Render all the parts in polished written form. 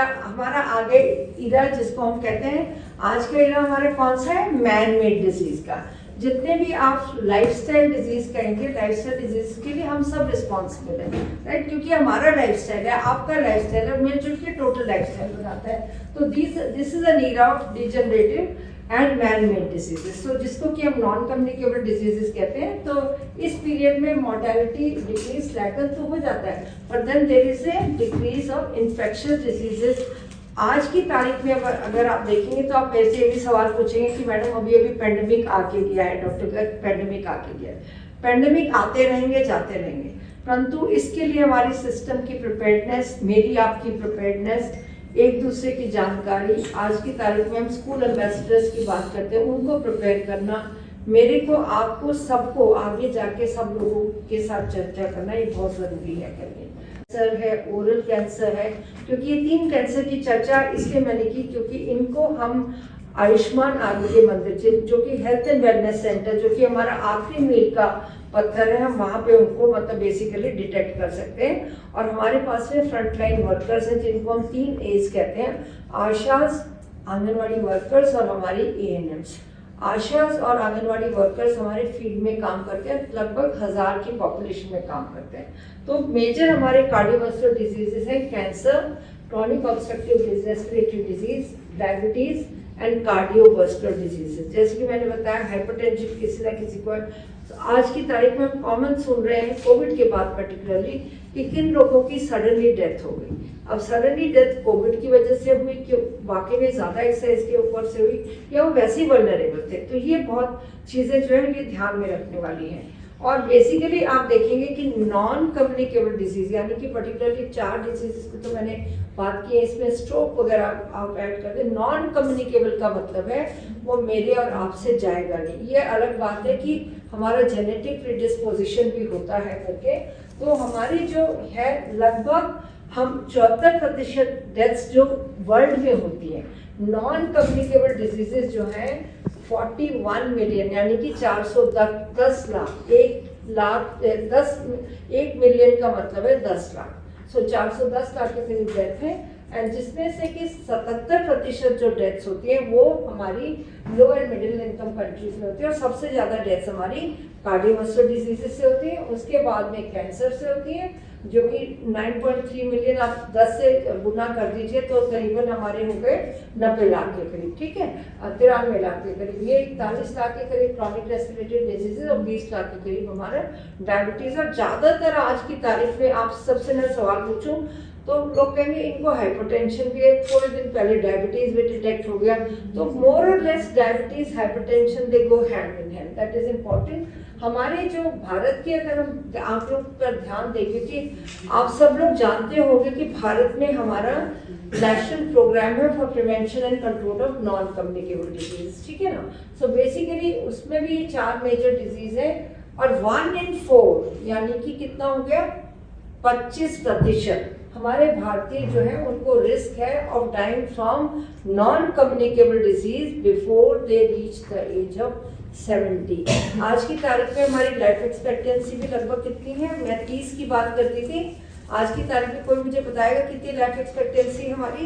हमारा आगे इरा जिसको हम कहते हैं, आज का इरा हमारा कौन सा है, मैन मेड डिजीज का। जितने भी आप लाइफस्टाइल डिजीज कहेंगे, लाइफस्टाइल डिजीज के लिए हम सब रिस्पॉन्सिबल हैं, राइट, क्योंकि हमारा लाइफस्टाइल है, आपका लाइफस्टाइल है, मिलजुल के टोटल लाइफस्टाइल बनाता है। तो this is an era of degenerative and man made diseases, तो जिसको कि हम नॉन कम्युनिकेबल डिजीजेस कहते हैं। तो इस पीरियड में मोर्टेलिटी डिक्रीज स्लैकन तो हो जाता है, पर then there is a decrease of infectious diseases. आज की तारीख में अगर आप देखेंगे तो आप ऐसे ये भी सवाल पूछेंगे कि मैडम अभी पेंडेमिक आके गया है, डॉक्टर पेंडेमिक आके गया है। पेंडेमिक आते रहेंगे जाते रहेंगे, परंतु इसके लिए हमारी सिस्टम की प्रिपेयर्डनेस, मेरी आपकी प्रिपेयर्डनेस, एक दूसरे की जानकारी, आज की तारीख में हम स्कूल एम्बेसडर्स की बात करते हैं, उनको प्रिपेयर करना, मेरे को, आपको, सबको आगे जाके सब लोगों के साथ चर्चा करना ये बहुत ज़रूरी है करके। कैंसर है, ओरल कैंसर है, क्योंकि ये 3 कैंसर की चर्चा इसलिए मैंने की क्योंकि इनको हम आयुष्मान आरोग्य मंदिर, जो कि हेल्थ एंड वेलनेस सेंटर, जो कि हमारा आखिरी मील का पत्थर है, हम वहाँ पे उनको मतलब बेसिकली डिटेक्ट कर सकते हैं। और हमारे पास में फ्रंटलाइन वर्कर्स हैं जिनको हम 3 एज कहते हैं, आशाज, आंगनवाड़ी वर्कर्स और हमारी एएनएम्स। आशाज और आंगनवाड़ी वर्कर्स हमारे फील्ड में काम करते हैं, लगभग 1000 की पॉपुलेशन में काम करते हैं। तो मेजर हमारे कार्डियोवास्कुलर डिजीजेस हैं cancer, chronic obstructive respiratory disease, diabetes and cardiovascular diseases. जैसे कि मैंने बताया हाइपरटेंशन किसी ना किसी को है। तो आज की तारीख में हम कॉमन सुन रहे हैं कोविड के बाद पर्टिकुलरली कि किन लोगों की सडनली डेथ हो गई। अब सडनली डेथ कोविड की वजह से हुई कि वाकई में ज़्यादा एक्सरसाइज के ऊपर से हुई या वो वैसे ही वल्नरेबल थे। तो ये बहुत चीज़ें जो है ये ध्यान में रखने वाली हैं। और बेसिकली आप देखेंगे कि नॉन कम्युनिकेबल डिजीज, यानी कि पर्टिकुलरली 4 डिजीज की तो मैंने बात की है, इसमें स्ट्रोक वगैरह आप ऐड कर दें। नॉन कम्युनिकेबल का मतलब है वो मेरे और आपसे जाएगा नहीं। ये अलग बात है कि हमारा जेनेटिक प्रीडिस्पोजिशन भी होता है करके। तो हमारी जो है लगभग हम 74% डेथ्स जो वर्ल्ड में होती हैं नॉन कम्युनिकेबल डिजीजेस जो हैं 41 मिलियन, यानी कि 410 लाख, 1 मिलियन का मतलब है 10 लाख। सो 410 लाख के करीब डेथ है, एंड जिसमें से कि 77% जो डेथ्स होती हैं वो हमारी लो एंड मिडिल इनकम कंट्रीज में होती है। और सबसे ज़्यादा डेथ्स हमारी कार्डियोवास्कुलर डिजीजेस से होती है, उसके बाद में कैंसर से होती है जो कि 9.3 मिलियन, आप 10 से गुना कर दीजिए तो करीबन हमारे हो गए 90 लाख के करीब, ठीक है, 93 लाख के करीब। ये 41 लाख के करीब क्रॉनिक रेस्पिरेटरी डिजीजेज और 20 लाख के करीब हमारा डायबिटीज़। और ज़्यादातर आज की तारीख में आप सबसे मैं सवाल पूछूं तो लोग कहेंगे इनको हाइपरटेंशन भी है, थोड़े दिन पहले डायबिटीज भी डिटेक्ट हो गया। तो मोर और less diabetes hypertension they go hand in hand, that is important. हमारे जो भारत के अगर हम आंकड़ों पर ध्यान देंगे कि आप सब लोग जानते होंगे कि भारत में हमारा नेशनल प्रोग्राम है for prevention and control of non communicable disease, ठीक है ना। सो बेसिकली उसमें भी 4 मेजर डिजीज है और 1 in 4 यानी कि कितना हो गया 25% हमारे भारतीय जो है उनको रिस्क है of dying from non communicable disease before they reach the age of 70। आज की तारीख में हमारी लाइफ एक्सपेक्टेंसी भी लगभग कितनी है, मैं 30 की बात करती थी, आज की तारीख में कोई मुझे बताएगा कितनी लाइफ एक्सपेक्टेंसी हमारी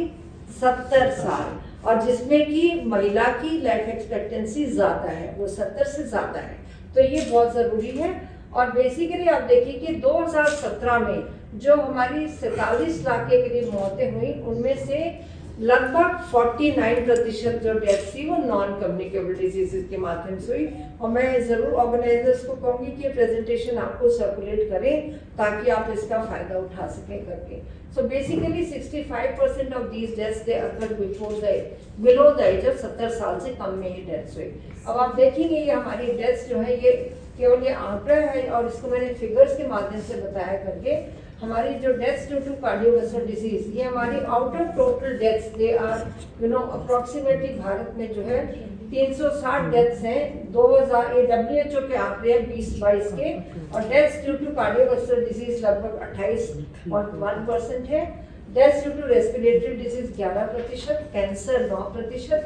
70 साल, और जिसमें कि महिला की लाइफ एक्सपेक्टेंसी ज़्यादा है, वो 70 से ज़्यादा है। तो ये बहुत ज़रूरी है। और बेसिकली आप देखिए कि 2017 में जो हमारी 47 लाख के करीब मौतें हुई उनमें से लगभग 49% जो डेथ थी वो नॉन कम्युनिकेबल डिजीजेस के माध्यम से हुई। और मैं ज़रूर ऑर्गेनाइजर्स को कहूँगी कि प्रेजेंटेशन आपको सर्कुलेट करें ताकि आप इसका फ़ायदा उठा सकें करके। So basically 65% of these deaths they occur below the age of 70 साल से कम में ये डेथ्स हुई। अब आप देखेंगे ये हमारी डेथ्स जो है ये केवल ये आंकड़ा है और इसको मैंने फिगर्स के माध्यम से बताया करके। हमारी जो deaths due to cardiovascular disease ये हमारी out of total deaths they are approximately Bharat में जो है 360 डेथ्स हैं 2000 WHO के आंकड़े हैं 2022 के, और deaths due to cardiovascular disease लगभग 28.1% है। Deaths due to respiratory disease 11%, cancer 9%,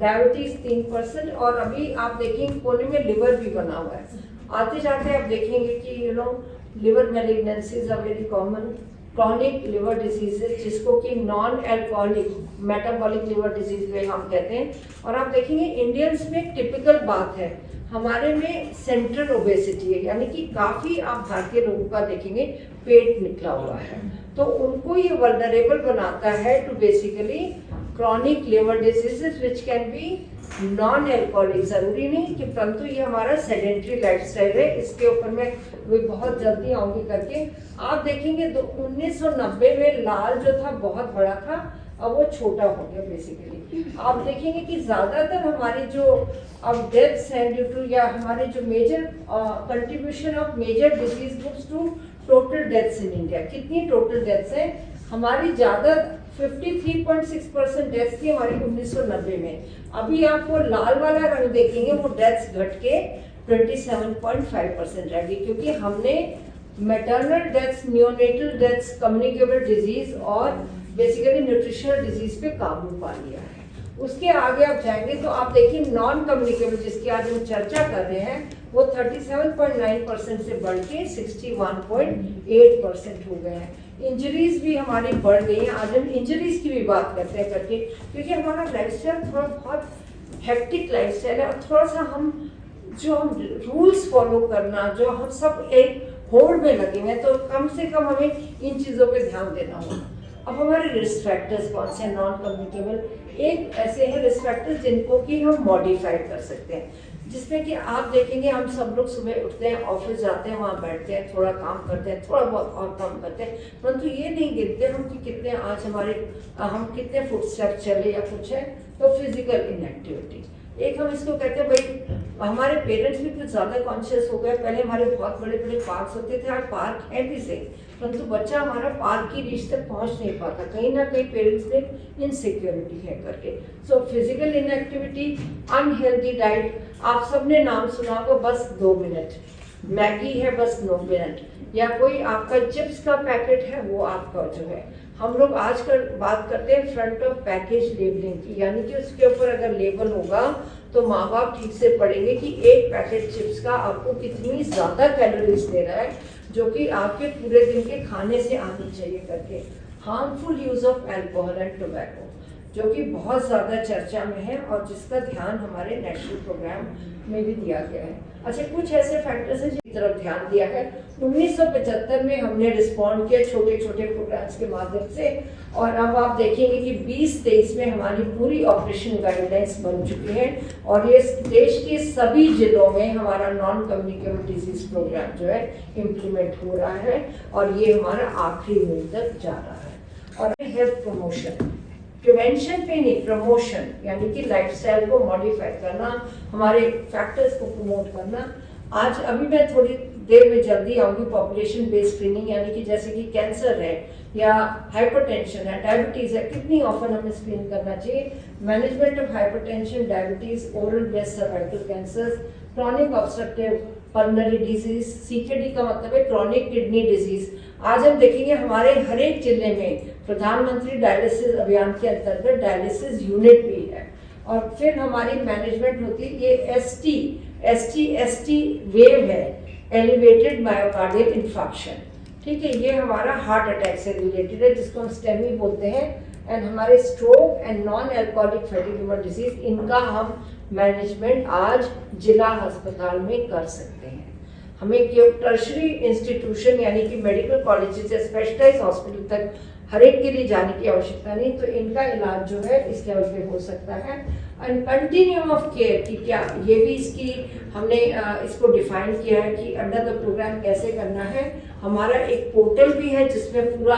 diabetes 3%, और अभी आप देखेंगे कोने में लिवर भी बना हुआ है। आते जाते आप देखेंगे कि liver malignancies are very common, chronic liver diseases, जिसको कि non alcoholic metabolic liver disease में हम कहते हैं। और आप देखेंगे इंडियंस में एक टिपिकल बात है, हमारे में सेंट्रल ओबेसिटी है, यानी कि काफ़ी आप भारतीय लोगों का देखेंगे पेट निकला हुआ है, तो उनको ये वल्नरेबल बनाता है to basically chronic liver diseases which can be non alcoholic. ज़रूरी नहीं कि, परंतु ये हमारा सेडेंट्री लाइफस्टाइल है, इसके ऊपर मैं बहुत जल्दी आऊँगी करके। आप देखेंगे 1990 में लाल जो था बहुत बड़ा था, अब वो छोटा हो गया बेसिकली। आप देखेंगे कि ज़्यादातर हमारी जो अब डेथ्स हैं ड्यू टू, या हमारे जो major contribution of major disease groups to total deaths in India, कितनी टोटल डेथ्स हैं हमारी, ज़्यादा 53.6% डेथ्स थी हमारी 1990 में। अभी आप वो लाल वाला रंग देखेंगे, वो डेथ्स घट के 27.5% रह गई, क्योंकि हमने maternal deaths, neonatal deaths, communicable disease और बेसिकली न्यूट्रिशनल डिजीज पे काबू पा लिया है। उसके आगे आप जाएंगे तो आप देखिए नॉन कम्युनिकेबल, जिसकी आज हम चर्चा कर रहे हैं, वो 37.9% से बढ़ के 61.8% हो गए हैं। इंजरीज भी हमारी बढ़ गई हैं, आज हम इंजरीज की भी बात करते हैं करके, क्योंकि हमारा लाइफस्टाइल थोड़ा बहुत हेक्टिक लाइफस्टाइल है, और थोड़ा सा हम रूल्स फॉलो करना, जो हम सब एक होड़ में लगे हुए हैं, तो कम से कम हमें इन चीज़ों पे ध्यान देना होगा। अब हमारे रिस्क फैक्टर्स कौन से हैं नॉन कम्युनिकेबल? एक ऐसे हैं रिस्क फैक्टर्स जिनको कि हम मॉडिफाई कर सकते हैं, जिसमें कि आप देखेंगे हम सब लोग सुबह उठते हैं, ऑफिस जाते हैं, वहाँ बैठते हैं, थोड़ा काम करते हैं, थोड़ा बहुत और काम करते हैं, परंतु ये नहीं गिनते हम कि कितने आज हम कितने फुटस्टेप चले या कुछ है। तो फिजिकल इनएक्टिविटी एक, हम इसको कहते हैं भाई हमारे पेरेंट्स भी कुछ ज़्यादा कॉन्शियस हो गए। पहले हमारे बहुत बड़े बड़े पार्क्स होते थे, आज पार्क है भी सही, परंतु बच्चा हमारा पार्क की रीच तक पहुंच नहीं पाता, कहीं ना कहीं पेरेंट्स में इनसिक्योरिटी है करके। So physical inactivity, unhealthy diet, आप सबने नाम सुना होगा बस 2 मिनट, मैगी है बस 9 मिनट, या कोई आपका चिप्स का पैकेट है वो आपका जो है, हम लोग आजकल बात करते हैं फ्रंट ऑफ पैकेज लेबलिंग की, यानी कि उसके ऊपर अगर लेबल होगा तो माँ बाप ठीक से पढ़ेंगे कि एक पैकेट चिप्स का आपको कितनी ज़्यादा कैलोरीज दे रहा है, जो कि आपके पूरे दिन के खाने से आनी चाहिए करके। Harmful use of alcohol and tobacco, जो कि बहुत ज़्यादा चर्चा में है और जिसका ध्यान हमारे नेशनल प्रोग्राम में भी दिया गया है। अच्छा, कुछ ऐसे फैक्टर्स हैं जिनकी तरफ ध्यान दिया है। 1975 में हमने रिस्पॉन्ड किया छोटे छोटे प्रोग्राम्स के माध्यम से, और अब आप देखेंगे कि 2023 में हमारी पूरी ऑपरेशन गाइडलाइंस बन चुकी हैं, और ये देश के सभी जिलों में हमारा नॉन कम्युनिकेबल डिजीज प्रोग्राम जो है इम्प्लीमेंट हो रहा है, और ये हमारा आखिरी मिनट तक जा रहा है। और हेल्थ प्रमोशन, प्रिवेंशन पे नहीं, प्रमोशन, यानी कि लाइफस्टाइल को मॉडिफाई करना, हमारे फैक्टर्स को प्रमोट करना। आज अभी मैं थोड़ी देर में जल्दी आऊँगी पॉपुलेशन बेस्ड स्क्रीनिंग, यानी कि जैसे कि कैंसर है या हाइपरटेंशन है, डायबिटीज़ है, कितनी ऑफन हमें स्क्रीन करना चाहिए। Management of hypertension, diabetes, oral breast cervical cancer, chronic obstructive pulmonary disease, CKD का मतलब है क्रॉनिक किडनी डिजीज। आज हम देखेंगे हमारे हर एक जिले में प्रधानमंत्री डायलिसिस अभियान के अंतर्गत डायलिसिस यूनिट भी है, और फिर हमारी मैनेजमेंट होती है। ये एसटी वेव है, एलिवेटेड मायोकार्डियल इंफार्क्शन, ठीक है, ये हमारा हार्ट अटैक से रिलेटेड है, जिसको हम स्टेमी बोलते हैं। एंड हमारे stroke and non alcoholic fatty liver disease, इनका हम मैनेजमेंट आज जिला अस्पताल में कर सकते हैं। हमें टर्शरी इंस्टीट्यूशन यानी कि मेडिकल कॉलेजेस या स्पेशलाइज्ड हॉस्पिटल तक हर एक के लिए जाने की आवश्यकता नहीं, तो इनका इलाज जो है इस लेवल पे हो सकता है। एंड कंटिन्यूम ऑफ केयर की क्या, ये भी इसकी हमने इसको डिफाइन किया है कि अंडर द प्रोग्राम कैसे करना है। हमारा एक पोर्टल भी है जिसमें पूरा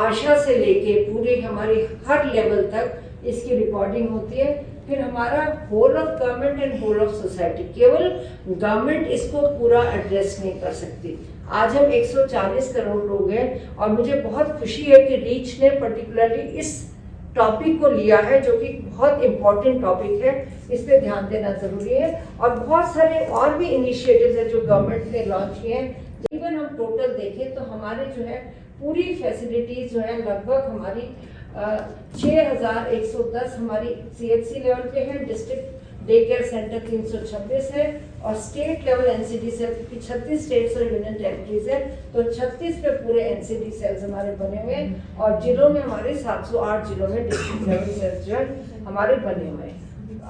आशा से लेके पूरी हमारी हर लेवल तक इसकी रिकॉर्डिंग होती है। फिर हमारा whole of government and whole of society, केवल गवर्नमेंट इसको पूरा एड्रेस नहीं कर सकती। आज हम 140 करोड़ लोग हैं, और मुझे बहुत खुशी है कि रीच ने पर्टिकुलरली इस टॉपिक को लिया है, जो कि बहुत इम्पोर्टेंट टॉपिक है, इस पे ध्यान देना ज़रूरी है। और बहुत सारे और भी इनिशिएटिव्स हैं जो गवर्नमेंट ने लॉन्च किए हैं। इवन हम टोटल देखें तो हमारे जो है पूरी फैसिलिटीज़ जो है लगभग हमारी 6110 हमारी CHC लेवल पे है, डिस्ट्रिक्ट डे केयर सेंटर 326 है, और स्टेट लेवल एनसीडी सेल, क्योंकि 36 स्टेट्स और यूनियन टेरिटरीज है तो 36 पे पूरे एनसीडी सेल्स हमारे बने हुए हैं, और जिलों में हमारे 708 जिलों में डिस्ट्रिक्ट लेवल सेल्स जो है हमारे बने हुए हैं।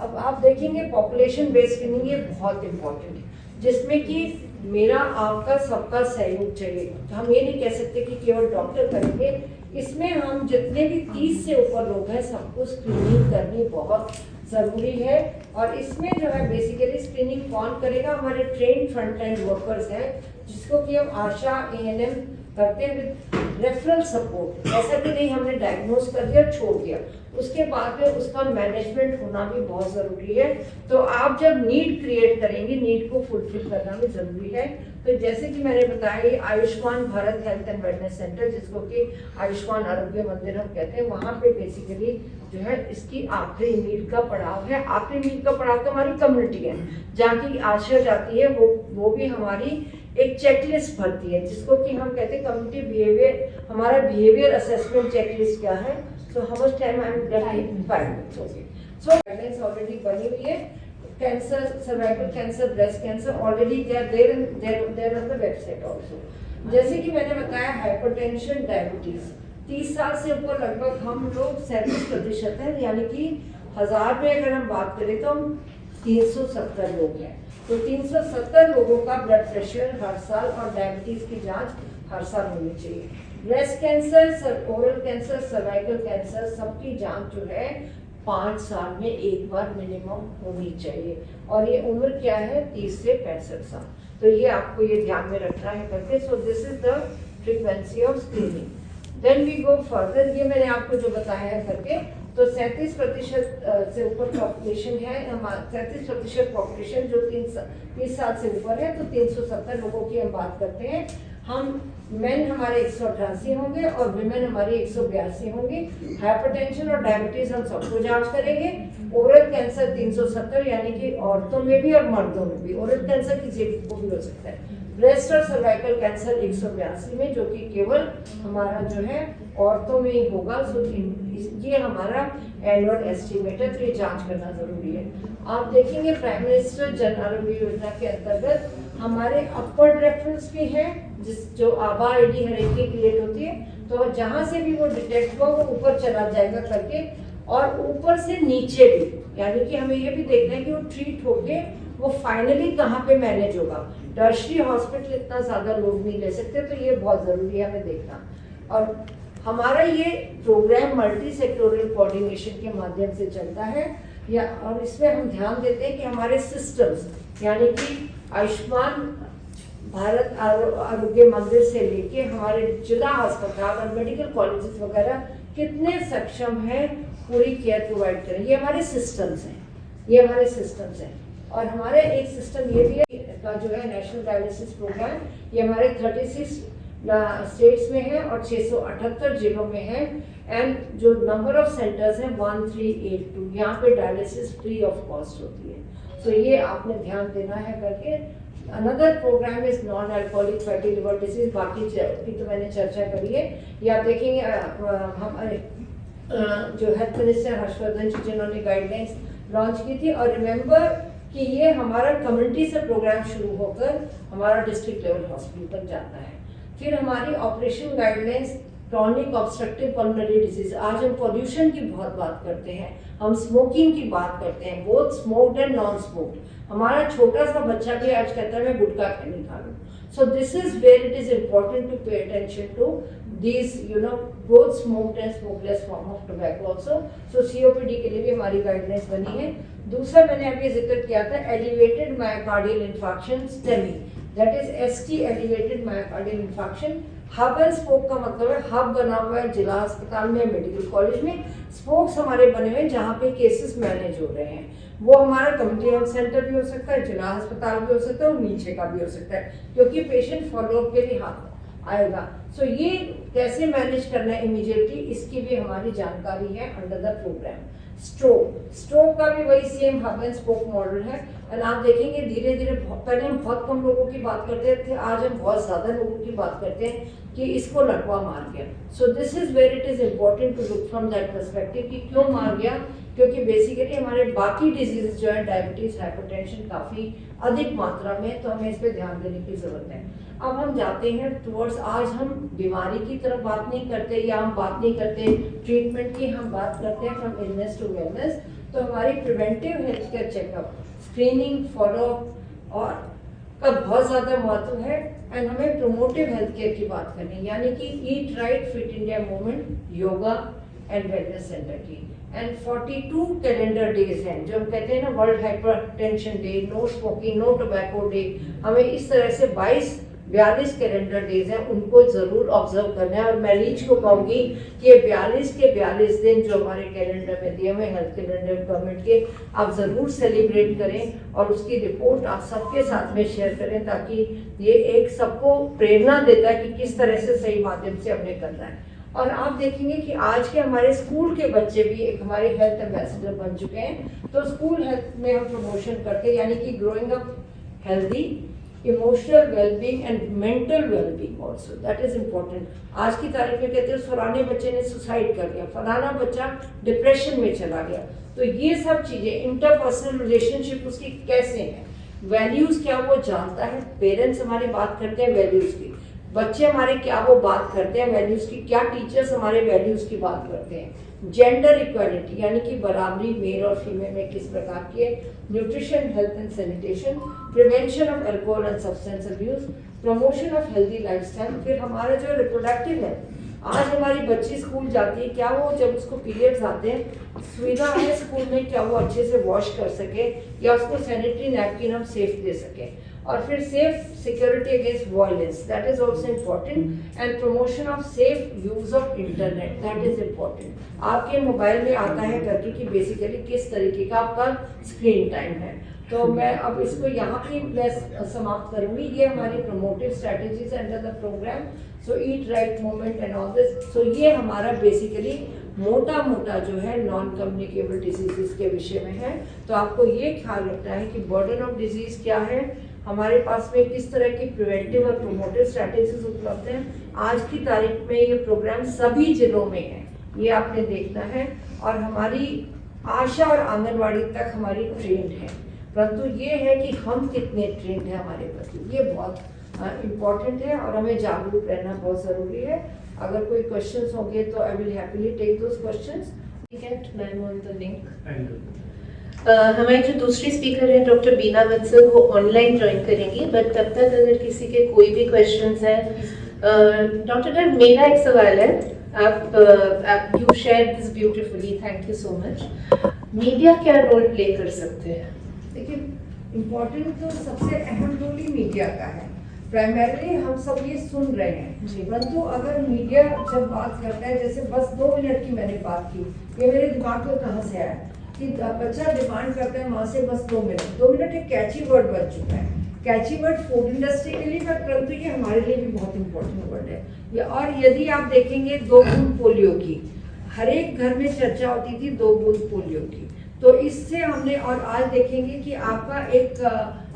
अब आप देखेंगे पॉपुलेशन बेस्ड स्क्रीनिंग ये बहुत इम्पोर्टेंट है, जिसमें कि मेरा आपका सबका सहयोग चाहिए। हम ये नहीं कह सकते कि केवल डॉक्टर करेंगे, इसमें हम जितने भी 30 से ऊपर लोग हैं सबको स्क्रीनिंग करनी बहुत ज़रूरी है। और इसमें जो है बेसिकली स्क्रीनिंग कौन करेगा, हमारे ट्रेन फ्रंट एंड वर्कर्स हैं, जिसको कि हम आशा एएनएम करते हैं विद रेफरल सपोर्ट। ऐसा कि नहीं हमने डायग्नोज कर दिया छोड़ दिया, उसके बाद में उसका मैनेजमेंट होना भी बहुत ज़रूरी है। तो आप जब नीड क्रिएट करेंगे, नीड को फुलफिल करना भी ज़रूरी है। तो जैसे कि मैंने बताया ये Ayushman Bharat health and wellness centre, जिसको कि आयुष्मान आरोग्य मंदिर हम कहते हैं, वहाँ पे बेसिकली जो है इसकी आखिरी नीड का पड़ाव है। आखिरी नीड का पड़ाव तो हमारी कम्युनिटी है, जहाँ की आशा जाती है वो भी हमारी एक चेकलिस्ट भरती है, जिसको कि हम कहते हैं कम्युनिटी बिहेवियर। हमारा बिहेवियर असेसमेंट चेकलिस्ट क्या है, so how much time I am left 5 minutes. Okay, so guidelines already बनी हुई है। Cancer, cervical cancer, breast cancer already they are there on the website also. जैसे कि मैंने बताया हाइपरटेंशन, डायबिटीज 30 साल से ऊपर लगभग हम लोग 37% हैं, यानी कि 1000 में अगर हम बात करें तो हम 370 लोग हैं। तो 370 लोगों का ब्लड प्रेशर हर साल और डायबिटीज की जांच हर साल होनी चाहिए। Breast cancer, oral cancer, cervical cancer सबकी जांच जो है 5 साल में एक बार मिनिमम होनी चाहिए। और ये उम्र क्या है, 30 से 65 साल। तो ये आपको ये ध्यान में रखना है करके। So this is the frequency of screening. Then we go further, ये मैंने आपको जो बताया है करके। तो 37% से ऊपर पॉपुलेशन है, 37% पॉपुलेशन जो 30 साल से ऊपर है, तो 370 लोगों की हम बात करते हैं। हम मेन हमारे 188 होंगे और विमेन हमारी 182 होंगी। हाइपरटेंशन और डायबिटीज हम सबको जांच करेंगे। ओरल कैंसर 370, यानी कि औरतों में भी और मर्दों में भी। ओरल कैंसर किसी को भी हो सकता है। ब्रेस्ट और सर्वाइकल कैंसर 182 में, जो कि केवल हमारा जो है औरतों में ही होगा। सो ये हमारा एनुअल एस्टिमेट है, तो ये जांच करना जरूरी है। आप देखेंगे प्राइम मिनिस्टर जन आरोग्य योजना के अंतर्गत हमारे अपवर्ड रेफरेंस भी है, जो आभा आईडी हर एक की क्रिएट होती है। तो जहां से भी वो डिटेक्ट हुआ वो ऊपर चला जाएगा करके, और ऊपर से नीचे भी, यानी कि हमें ये भी देखना है कि वो ट्रीट होके वो फाइनली कहाँ पे मैनेज होगा। टर्शरी हॉस्पिटल इतना ज़्यादा लोग नहीं ले सकते, तो ये बहुत ज़रूरी है हमें देखना। और हमारा ये प्रोग्राम मल्टी सेक्टोरियल कोऑर्डिनेशन के माध्यम से चलता है, या और इसमें हम ध्यान देते हैं कि हमारे सिस्टम्स, यानी कि आयुष्मान भारत आरोग्य मंदिर से लेके हमारे जिला अस्पताल और मेडिकल कॉलेजेस वगैरह कितने सक्षम हैं पूरी केयर प्रोवाइड करें। ये हमारे सिस्टम्स हैं, ये हमारे सिस्टम्स हैं। और हमारे एक सिस्टम ये भी है का जो है नेशनल डायलिसिस प्रोग्राम, ये हमारे 36 स्टेट्स में है और 678 जिलों में है। एंड जो नंबर ऑफ सेंटर्स हैं 1382, यहाँ पे डायलिसिस फ्री ऑफ कॉस्ट होती है। सो ये आपने ध्यान देना है करके। Another programme is non alcoholic fatty liver disease, बाकी की तो मैंने चर्चा करी है। या आप देखेंगे हमारे जो हेल्थ मिनिस्टर हर्षवर्धन जी, जिन्होंने गाइडलाइंस लॉन्च की थी। और रिमेंबर कि ये हमारा कम्युनिटी से प्रोग्राम शुरू होकर हमारा डिस्ट्रिक्ट लेवल हॉस्पिटल तक जाता है। फिर हमारी operation guidelines chronic obstructive pulmonary disease. आज हम पॉल्यूशन की बहुत बात करते हैं, हम स्मोकिंग की बात करते हैं, both smoked and non smoked. हमारा छोटा सा बच्चा भी आज कहता है मैं गुटखा नहीं खा लूँ। So this is where it is important to pay attention to these, both smoked and smokeless form of tobacco also. So COPD के लिए भी हमारी गाइडलाइंस बनी है। दूसरा मैंने अभी जिक्र किया था elevated myocardial infarction STEMI, that is ST elevated myocardial infarction। Hub and spoke का मतलब है हब बना हुआ है जिला अस्पताल में, मेडिकल कॉलेज में, स्पोक्स हमारे बने हुए हैं जहाँ पे केसेस मैनेज हो रहे हैं। वो हमारा कम्युनिटी हेल्थ सेंटर भी हो सकता है, जिला अस्पताल भी हो सकता है और नीचे का भी हो सकता है, क्योंकि पेशेंट फॉलोअप के लिए आएगा। सो ये कैसे मैनेज करना है इमीडिएटली, इसकी भी हमारी जानकारी है अंडर द प्रोग्राम। स्ट्रोक का भी वही same hub and spoke model है। और आप देखेंगे धीरे धीरे, पहले हम बहुत कम लोगों की बात करते थे, आज हम बहुत ज़्यादा लोगों की बात करते हैं कि इसको लकवा मार गया। So this is where it is important to look from that perspective कि क्यों मार गया, क्योंकि बेसिकली हमारे बाकी डिजीज जो है डायबिटीज़, हाइपरटेंशन काफ़ी अधिक मात्रा में, तो हमें इस पर ध्यान देने की ज़रूरत है। अब हम जाते हैं टुवर्ड्स, आज हम बीमारी की तरफ बात नहीं करते या हम बात नहीं करते ट्रीटमेंट की, हम बात करते हैं फ्रॉम इलनेस टू वेलनेस। तो हमारी preventive health care checkup, screening, followup और का बहुत ज़्यादा महत्व है। एंड हमें प्रोमोटिव हेल्थ केयर की बात करनी है, यानी कि eat right, fit India movement, yoga and wellness centre की। एंड 42 कैलेंडर डेज हैं जो हम कहते हैं ना, world hypertension day, no smoking, no tobacco day, हमें इस तरह से 42 कैलेंडर डेज हैं, उनको ज़रूर ऑब्जर्व करना है। और मैं रीच को कहूँगी कि ये 42 के 42 दिन जो हमारे कैलेंडर में दिए हुए हेल्थ कैलेंडर गवर्नमेंट के, आप ज़रूर सेलिब्रेट करें और उसकी रिपोर्ट आप सबके साथ में शेयर करें, ताकि ये एक सबको प्रेरणा देता है कि किस तरह से सही माध्यम से हमने करना है। और आप देखेंगे कि आज के हमारे स्कूल के बच्चे भी एक हमारे हेल्थ एम्बेसडर बन चुके हैं। तो स्कूल हेल्थ में हम प्रमोशन करते हैं, यानी कि growing up healthy, emotional wellbeing and mental wellbeing also, that is important. आज की तारीख में कहते हैं फलाने बच्चे ने सुसाइड कर लिया, फलाना बच्चा डिप्रेशन में चला गया। तो ये सब चीज़ें, इंटरपर्सनल रिलेशनशिप उसकी कैसे हैं, वैल्यूज़ क्या वो जानता है, पेरेंट्स हमारी बात करते हैं वैल्यूज़ की, बच्चे हमारे क्या वो बात करते हैं वैल्यूज़ की, क्या टीचर्स हमारे वैल्यूज़ की बात करते हैं, जेंडर इक्वालिटी यानी कि बराबरी मेल और फीमेल में किस प्रकार की है, nutrition, health and sanitation, prevention of alcohol and substance abuse, promotion of healthy lifestyle. फिर हमारा जो रिप्रोडक्टिव है, आज हमारी बच्ची स्कूल जाती है, क्या वो जब उसको पीरियड्स आते हैं सुविधा है स्कूल में, क्या वो अच्छे से वॉश कर सके या उसको सैनिटरी नैपकिन हम सेफ दे सके। और फिर safe security against violence, that is also important. And promotion of safe use of internet, that is important. आपके मोबाइल में आता है करके कि बेसिकली किस तरीके का आपका स्क्रीन टाइम है। तो मैं अब इसको यहाँ पे मैं समाप्त करूँगी। ये हमारी promotive strategies under the program, so eat right movement and all this. So ये हमारा बेसिकली मोटा मोटा जो है नॉन कम्युनिकेबल डिजीजेस के विषय में है। तो आपको ये ख्याल रखना है कि बर्डन ऑफ डिजीज क्या है, हमारे पास में किस तरह की प्रिवेंटिव और प्रोमोटिव स्ट्रैटेजीज उपलब्ध हैं। आज की तारीख में ये प्रोग्राम सभी जिलों में है, ये आपने देखना है। और हमारी आशा और आंगनवाड़ी तक हमारी ट्रेंड है, परंतु ये है कि हम कितने ट्रेंड हैं हमारे प्रति, ये बहुत इम्पॉर्टेंट है और हमें जागरूक रहना बहुत ज़रूरी है। अगर कोई क्वेश्चंस होंगे तो I will happily take those questions. Get ma'am on the link. हमारी जो दूसरी स्पीकर है डॉक्टर बीना बंसल, वो ऑनलाइन ज्वाइन करेंगी, बट तब तक अगर किसी के कोई भी क्वेश्चंस हैं। डॉक्टर मेरा एक सवाल है, आप you share this beautifully, thank you so much. Media क्या रोल प्ले कर सकते हैं? देखिए, इम्पोर्टेंट तो सबसे अहम रोल ही मीडिया का है। प्राइमरीली हम सब ये सुन रहे हैं, परंतु अगर मीडिया जब बात करता है, जैसे बस 2 मिनट की मैंने बात की, ये मेरे दिमाग में कहाँ से आया कि बच्चा डिमांड करता है माँ से बस 2 मिनट। 2 मिनट एक कैची वर्ड बन चुका है, कैची वर्ड फूड इंडस्ट्री के लिए, परंतु ये हमारे लिए भी बहुत इंपॉर्टेंट वर्ड है। और यदि आप देखेंगे 2 बूंद पोलियो की, हर एक घर में चर्चा होती थी 2 बूंद पोलियो की। तो इससे हमने, और आज देखेंगे कि आपका एक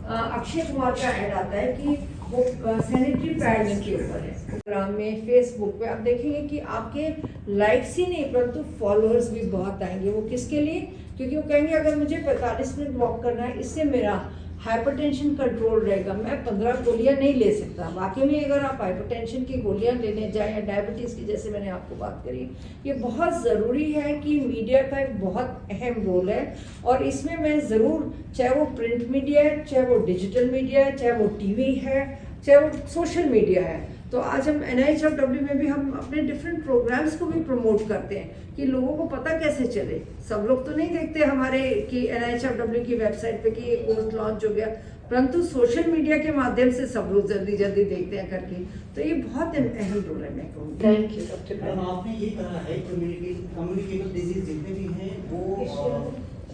अक्षय कुमार का ऐड आता है कि वो सैनिटरी पैडिंग के ऊपर है। इंस्टाग्राम में, फेसबुक पे आप देखेंगे कि आपके लाइक्स ही नहीं परंतु फॉलोअर्स भी बहुत आएंगे। वो किसके लिए? क्योंकि वो कहेंगे अगर मुझे 45 मिनट वॉक करना है, इससे मेरा हाइपरटेंशन कंट्रोल रहेगा, मैं 15 गोलियां नहीं ले सकता। वाकई में अगर आप हाइपरटेंशन की गोलियां लेने जाएं या डायबिटीज़ की, जैसे मैंने आपको बात करी, ये बहुत ज़रूरी है कि मीडिया का एक बहुत अहम रोल है। और इसमें मैं ज़रूर, चाहे वो प्रिंट मीडिया है, चाहे वो डिजिटल मीडिया है, चाहे वो टीवी है, चाहे वो सोशल मीडिया है, तो आज हम NIHFW में भी हम अपने डिफरेंट प्रोग्राम्स को भी प्रमोट करते हैं कि लोगों को पता कैसे चले। सब लोग तो नहीं देखते हमारे कि NIHFW की वेबसाइट पे कि ये कोर्स लॉन्च हो गया, परंतु सोशल मीडिया के माध्यम से सब लोग जल्दी जल्दी देखते हैं करके। तो ये बहुत अहम रोल है, मैं कहूँगी। Thank you doctor. मैम, आपने ये कहा है कम्युनिकेबल डिजीज जितने भी हैं वो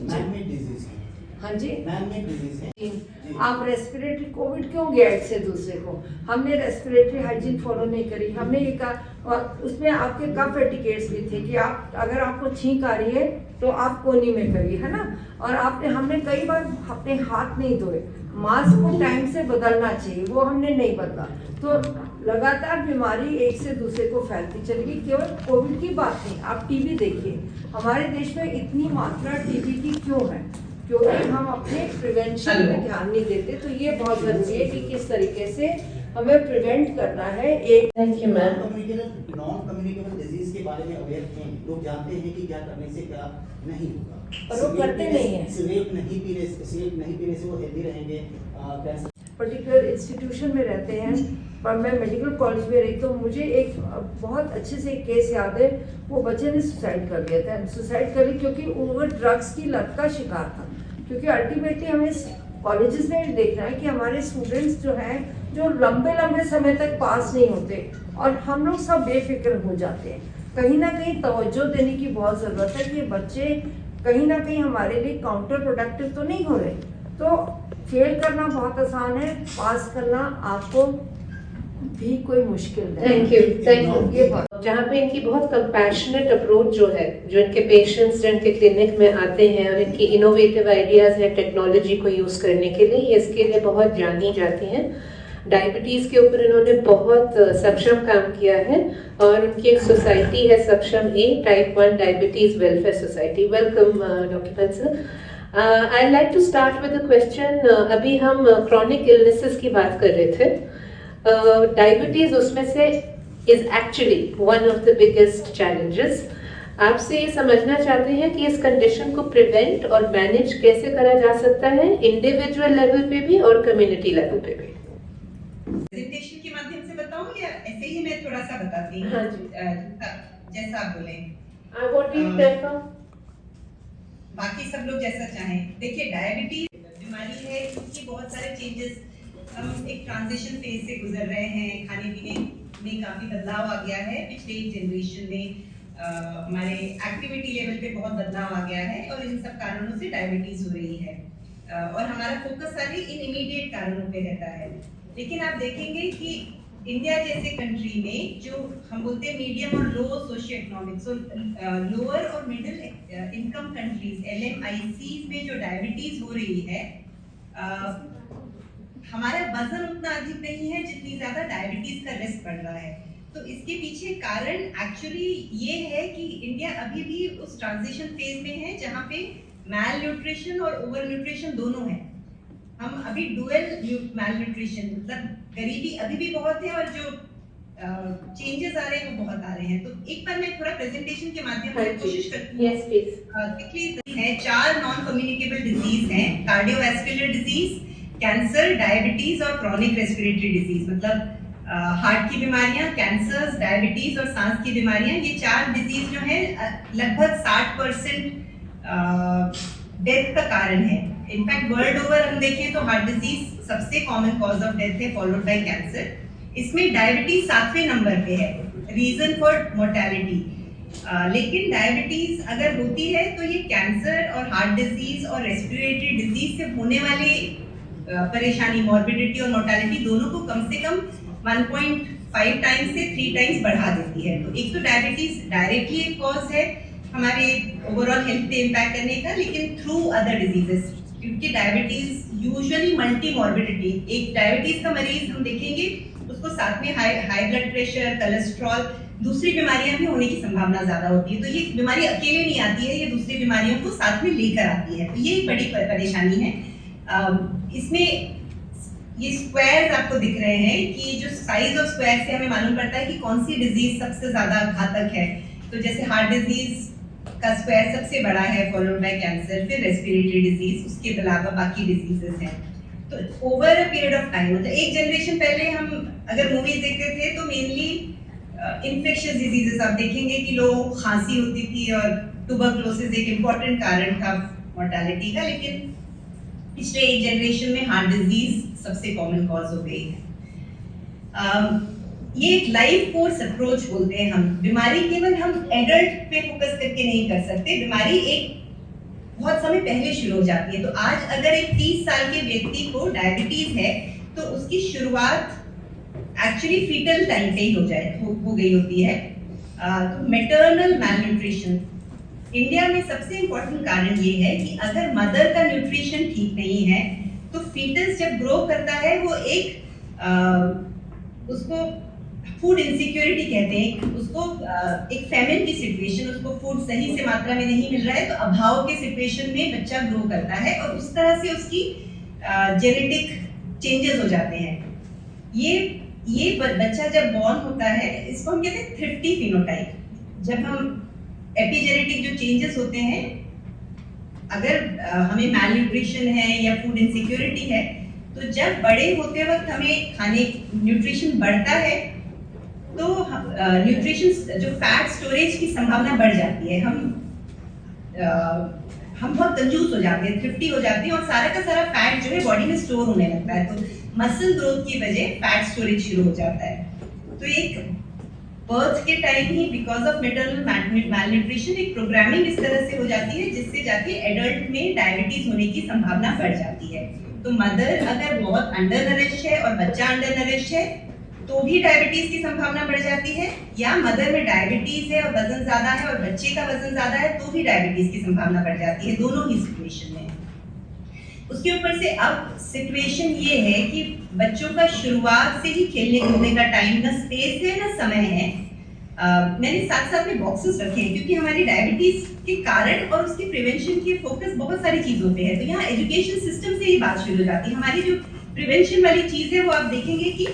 मैन मेड डिजीज हैं। हाँ जी, मैन मेड डिजीज है। आप रेस्पिरेटरी कोविड क्यों गया एक से दूसरे को? हमने रेस्पिरेटरी हाइजीन फॉलो नहीं करी। हमने ये कहा, और उसमें आपके कफ एटिकेट्स भी थे कि आप अगर आपको छींक आ रही है तो आप कोनी में करिए, है ना। और हमने कई बार अपने हाथ नहीं धोए। मास्क को टाइम से बदलना चाहिए, वो हमने नहीं बदला, तो लगातार बीमारी एक से दूसरे को फैलती चलेगी। केवल कोविड की बात नहीं, आप टीबी देखिए, हमारे देश में इतनी मात्रा टीबी की क्यों है? क्योंकि हम अपने प्रिवेंशन पे ध्यान नहीं देते। तो ये बहुत जरूरी है कि किस तरीके से हमें प्रिवेंट करना है। एक thank you ma'am. Non communicable disease के बारे में अवेयर हैं, लोग जानते हैं कि क्या करने से क्या नहीं होगा, और वो करते नहीं हैं। सिगरेट नहीं पीने से वो हेल्दी रहेंगे। पर्टिकुलर इंस्टीट्यूशन में रहते हैं, पर मैं मेडिकल कॉलेज में रही तो मुझे एक बहुत अच्छे से एक केस याद है। वो बच्चे ने सुसाइड कर लिया था। सुसाइड कर ली क्योंकि वो ड्रग्स की लत का शिकार था। क्योंकि अल्टीमेटली हमें कॉलेजेस में देखना है कि हमारे स्टूडेंट्स जो हैं, जो लंबे लंबे समय तक पास नहीं होते और हम लोग सब बेफिक्र हो जाते हैं। कहीं ना कहीं तवज्जो देने की बहुत ज़रूरत है कि ये बच्चे कहीं ना कहीं हमारे लिए काउंटर प्रोडक्टिव तो नहीं हो रहे। तो फेल करना बहुत आसान है, पास करना आपको भी कोई मुश्किल नहीं। Thank you. ये बहुत जहाँ पे इनकी बहुत कंपैशनेट अप्रोच जो है, जो इनके पेशेंट्स जो इनके क्लिनिक में आते हैं और इनकी इनोवेटिव आइडियाज़ हैं टेक्नोलॉजी को यूज़ करने के लिए, ये इसके लिए बहुत जानी जाती हैं। डायबिटीज़ के ऊपर इन्होंने बहुत सक्षम काम किया है और उनकी एक सोसाइटी है Saksham a, type 1 diabetes welfare society. Welcome doctor Bansal. I'd like to start with a question. अभी हम chronic illnesses की बात कर रहे थे। डायबिटीज़ उसमें से is actually one of the biggest challenges. आपसे ये समझना चाहते हैं कि इस कंडीशन को प्रिवेंट और मैनेज कैसे करा जा सकता है, इंडिविजुअल लेवल पे भी और कम्युनिटी लेवल पे भी। प्रेजेंटेशन के माध्यम से बताऊं या ऐसे ही मैं थोड़ा सा बताती हूँ? हाँ जी। जैसा आप बोले। What do you prefer? बाकी सब लोग जैसा चाहें। देखिए, डायबिटीज बीमारी है, इसकी बहुत सारे चेंजेस, हम एक ट्रांजिशन फेज से गुजर रहे हैं। खाने पीने में काफी बदलाव आ गया है पिछले एक जनरेशन में। हमारे एक्टिविटी लेवल पे बहुत बदलाव आ गया है और इन सब कारणों से डायबिटीज हो रही है। और हमारा फोकस सारी इन इमीडिएट कारणों पे रहता है। लेकिन आप देखेंगे कि इंडिया जैसे कंट्री में जो हम बोलते हैं मीडियम और लो सोशियो इकोनॉमिक, सो लोअर और मिडिल इनकम कंट्रीज LMIC में जो डायबिटीज हो रही है, हमारा वजन उतना अधिक नहीं है जितनी ज्यादा डायबिटीज का रिस्क बढ़ रहा है। तो इसके पीछे कारण एक्चुअली ये है कि इंडिया अभी भी उस ट्रांजिशन फेज में है जहाँ पे मैल न्यूट्रिशन और ओवर न्यूट्रिशन दोनों है। हम अभी डुअल मैल न्यूट्रिशन, मतलब गरीबी अभी भी बहुत है और जो चेंजेस आ रहे हैं वो बहुत आ रहे हैं। तो एक बार मैं थोड़ा प्रेजेंटेशन के माध्यम से कोशिश करती हूँ। Yes, please. क्विकली है 4 नॉन कम्युनिकेबल डिजीज हैं: कार्डियोवैस्कुलर डिजीज, कैंसर, डायबिटीज और क्रॉनिक रेस्पिरेटरी डिजीज। मतलब हार्ट की बीमारियां, कैंसर्स, डायबिटीज और सांस की बीमारियां, ये 4 डिजीज जो है लगभग 60% डेथ का कारण है। इनफैक्ट वर्ल्ड ओवर हम देखें तो हार्ट डिजीज सबसे कॉमन कॉज ऑफ डेथ है, फॉलोड बाय कैंसर। इसमें डायबिटीज 7वें नंबर पे है रीजन फॉर मोर्टेलिटी। लेकिन डायबिटीज अगर होती है तो ये कैंसर और हार्ट डिजीज और रेस्पिरेटरी डिजीज से होने वाली परेशानी, मॉर्बिडिटी और मोर्टेलिटी दोनों को कम से कम 1.5 टाइम्स से 3 टाइम्स बढ़ा देती है। तो एक तो डायबिटीज डायरेक्टली एक कॉज है हमारे ओवरऑल हेल्थ पे इम्पैक्ट करने का, लेकिन थ्रू अदर डिजीजेस, क्योंकि डायबिटीज यूजुअली मल्टी मॉर्बिडिटी, एक डायबिटीज का मरीज हम देखेंगे उसको साथ में हाई ब्लड प्रेशर, कोलेस्ट्रॉल, दूसरी बीमारियां भी होने की संभावना ज्यादा होती है। तो ये बीमारी अकेले नहीं आती है, ये दूसरी बीमारियों को साथ में लेकर आती है। तो ये एक बड़ी परेशानी है। इसमें ये स्क्वायर्स आपको दिख रहे हैं कि जो साइज ऑफ स्क्वायर से हमें मालूम पड़ता है कि कौन सी डिजीज सबसे ज्यादा घातक है। तो जैसे हार्ट डिजीज का स्क्वायर सबसे बड़ा है, फॉलोड बाय कैंसर, फिर रेस्पिरेटरी डिजीज, उसके अलावा बाकी डिजीजेस हैं। तो over a period of time, मतलब एक जनरेशन पहले हम अगर मूवीज देखते थे तो मेनली इन्फेक्शियस डिजीजेस आप देखेंगे कि लोगों को खांसी होती थी और ट्यूबरक्लोसिस एक इम्पॉर्टेंट कारण था मोर्टेलिटी का। लेकिन पिछले एक जनरेशन में हार्ट डिजीज सबसे कॉमन कॉज हो गई है। ये एक लाइफ कोर्स अप्रोच बोलते हैं हम। बीमारी केवल हम एडल्ट पे फोकस करके नहीं कर सकते, बीमारी एक बहुत समय पहले शुरू हो जाती है। तो आज अगर एक 30 साल के व्यक्ति को डायबिटीज है तो उसकी शुरुआत एक्चुअली फीटल टाइम पे ही हो गई होती है। तो मैटरनल मैलन्यूट्रिशन इंडिया में सबसे इम्पोर्टेंट कारण ये है कि अगर मदर का न्यूट्रिशन ठीक नहीं है तो फीटस जब ग्रो करता है वो उसको फूड इनसिक्योरिटी कहते हैं, उसको एक फैमिन की सिचुएशन, उसको फूड सही से मात्रा में नहीं मिल रहा है तो अभाव के सिचुएशन में बच्चा ग्रो करता है और उस तरह से उसकी जेनेटिक चेंजेस हो जाते हैं। ये बच्चा जब बॉर्न होता है इसको हम कहते हैं थ्रिफ्टी फिनोटाइप। जब हम एपिजेनेटिक जो चेंजेस होते हैं, अगर हमें मैलन्यूट्रिशन है या फूड इनसिक्योरिटी है तो जब बड़े होते वक्त हमें खाने न्यूट्रिशन बढ़ता है तो न्यूट्रिशन जो फैट स्टोरेज की संभावना बढ़ जाती है। हम बहुत कंजूस हो जाते हैं, थ्रिफ्टी हो जाते हैं और सारा का सारा फैट जो है बॉडी में स्टोर होने लगता है। तो मसल ग्रोथ की वजह फैट स्टोरेज शुरू हो जाता है। तो एक बर्थ के टाइम ही बिकॉज ऑफ मैटरनल मैलन्यूट्रिशन एक प्रोग्रामिंग इस तरह से हो जाती है जिससे जाके एडल्ट में डायबिटीज होने की संभावना बढ़ जाती है। तो मदर अगर बहुत अंडर नरिश है और बच्चा अंडर नरिश है तो भी डायबिटीज की संभावना बढ़ जाती है, या मदर में डायबिटीज है और वजन ज्यादा है और बच्चे का वजन ज्यादा है तो भी डायबिटीज की संभावना बढ़ जाती है, दोनों ही सिचुएशन में। उसके ऊपर से अब सिचुएशन ये है कि बच्चों का शुरुआत से ही खेलने कूदने का टाइम ना स्पेस है ना समय है। मैंने साथ साथ में बॉक्सेस रखे हैं क्योंकि हमारी डायबिटीज के कारण और उसकी प्रिवेंशन की फोकस बहुत सारी चीजों पे है। तो यहाँ एजुकेशन सिस्टम से ही बात शुरू हो जाती है। हमारी जो प्रिवेंशन वाली चीज है वो आप देखेंगे कि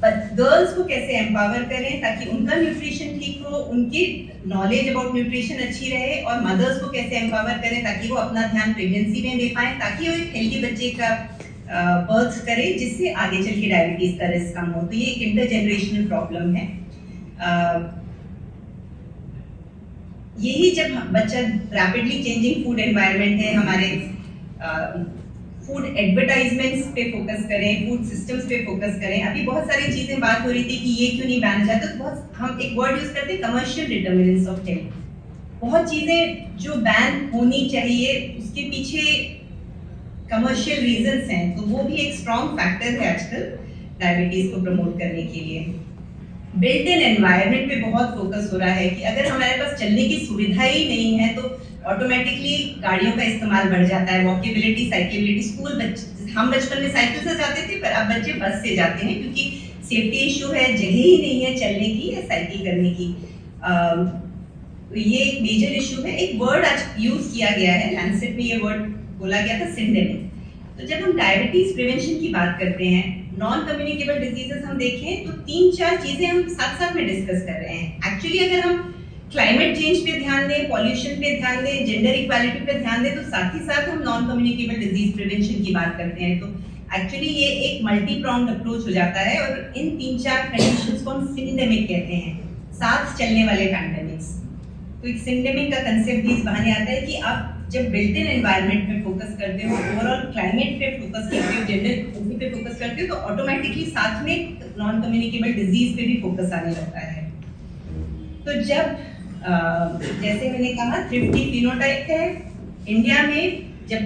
गर्ल्स को कैसे एम्पावर करें ताकि उनका न्यूट्रिशन ठीक हो, उनकी नॉलेज अबाउट न्यूट्रिशन अच्छी रहे, और मदर्स को कैसे एम्पावर करें ताकि वो अपना ध्यान प्रेगनेंसी में दे पाए ताकि वो एक हेल्दी बच्चे का बर्थ करे जिससे आगे चल के डायबिटीज का रिस्क कम हो। तो ये एक इंटरजेनरेशनल प्रॉब्लम है। यही जब बच्चा रैपिडली चेंजिंग फूड एनवायरनमेंट है, हमारे फूड एडवर्टाइजमेंट्स पे फोकस करें, फूड सिस्टम्स पे फोकस करें। अभी बहुत सारी चीजें बात हो रही थी कि ये क्यों नहीं बैन हो जाता, तो बहुत हम एक वर्ड यूज करते हैं कमर्शियल डिटर्मिनेंट्स ऑफ हेल्थ। बहुत चीजें जो बैन होनी चाहिए उसके पीछे कमर्शियल रीजंस हैं, तो वो भी एक स्ट्रॉन्ग फैक्टर है आजकल डायबिटीज को प्रमोट करने के लिए। बिल्ट इन एनवायरनमेंट पे बहुत फोकस हो रहा है कि अगर हमारे पास चलने की सुविधा ही नहीं है तो ऑटोमेटिकली गाड़ियों का इस्तेमाल बढ़ जाता है, वॉकेबिलिटी, साइकिलिटी। स्कूल हम बचपन में साइकिल से जाते थे पर अब बच्चे बस से जाते हैं क्योंकि सेफ्टी इशू है, जगह ही नहीं है चलने की या साइकिल करने की। तो ये एक मेजर इशू है। एक वर्ड आज यूज किया गया है, लैंसेट में ये वर्ड बोला गया था, सिंडेमिक। तो जब हम डायबिटीज प्रिवेंशन की बात करते हैं, नॉन कम्युनिकेबल डिजीजेस हम देखें तो 3-4 चीजें हम साथ साथ में डिस्कस कर रहे हैं। एक्चुअली अगर हम क्लाइमेट चेंज पे ध्यान दें, पॉल्यूशन पे ध्यान दें, जेंडर इक्वालिटी पे ध्यान दें, तो साथ ही साथ हम नॉन कम्युनिकेबल डिजीज प्रिवेंशन की बात करते हैं। तो एक्चुअली ये एक मल्टी प्रॉन्ड अप्रोच हो जाता है और इन 3-4 कंडीशंस को हम सिंडेमिक कहते हैं, साथ चलने वाले पैंडेमिक्स। तो एक सिंडेमिक का कंसेप्ट भी इस बहाने आता है कि आप जब बिल्ट इन एनवायरनमेंट पे फोकस करते हो, ओवरऑल क्लाइमेट पे फोकस करते हो, जेंडर इक्वालिटी पे फोकस करते हो, तो ऑटोमेटिकली साथ में नॉन कम्युनिकेबल डिजीज पे भी फोकस आने लगता है। तो जब जैसे मैंने कहा थ्रिफ्टी फिनोटाइप है, इंडिया में जब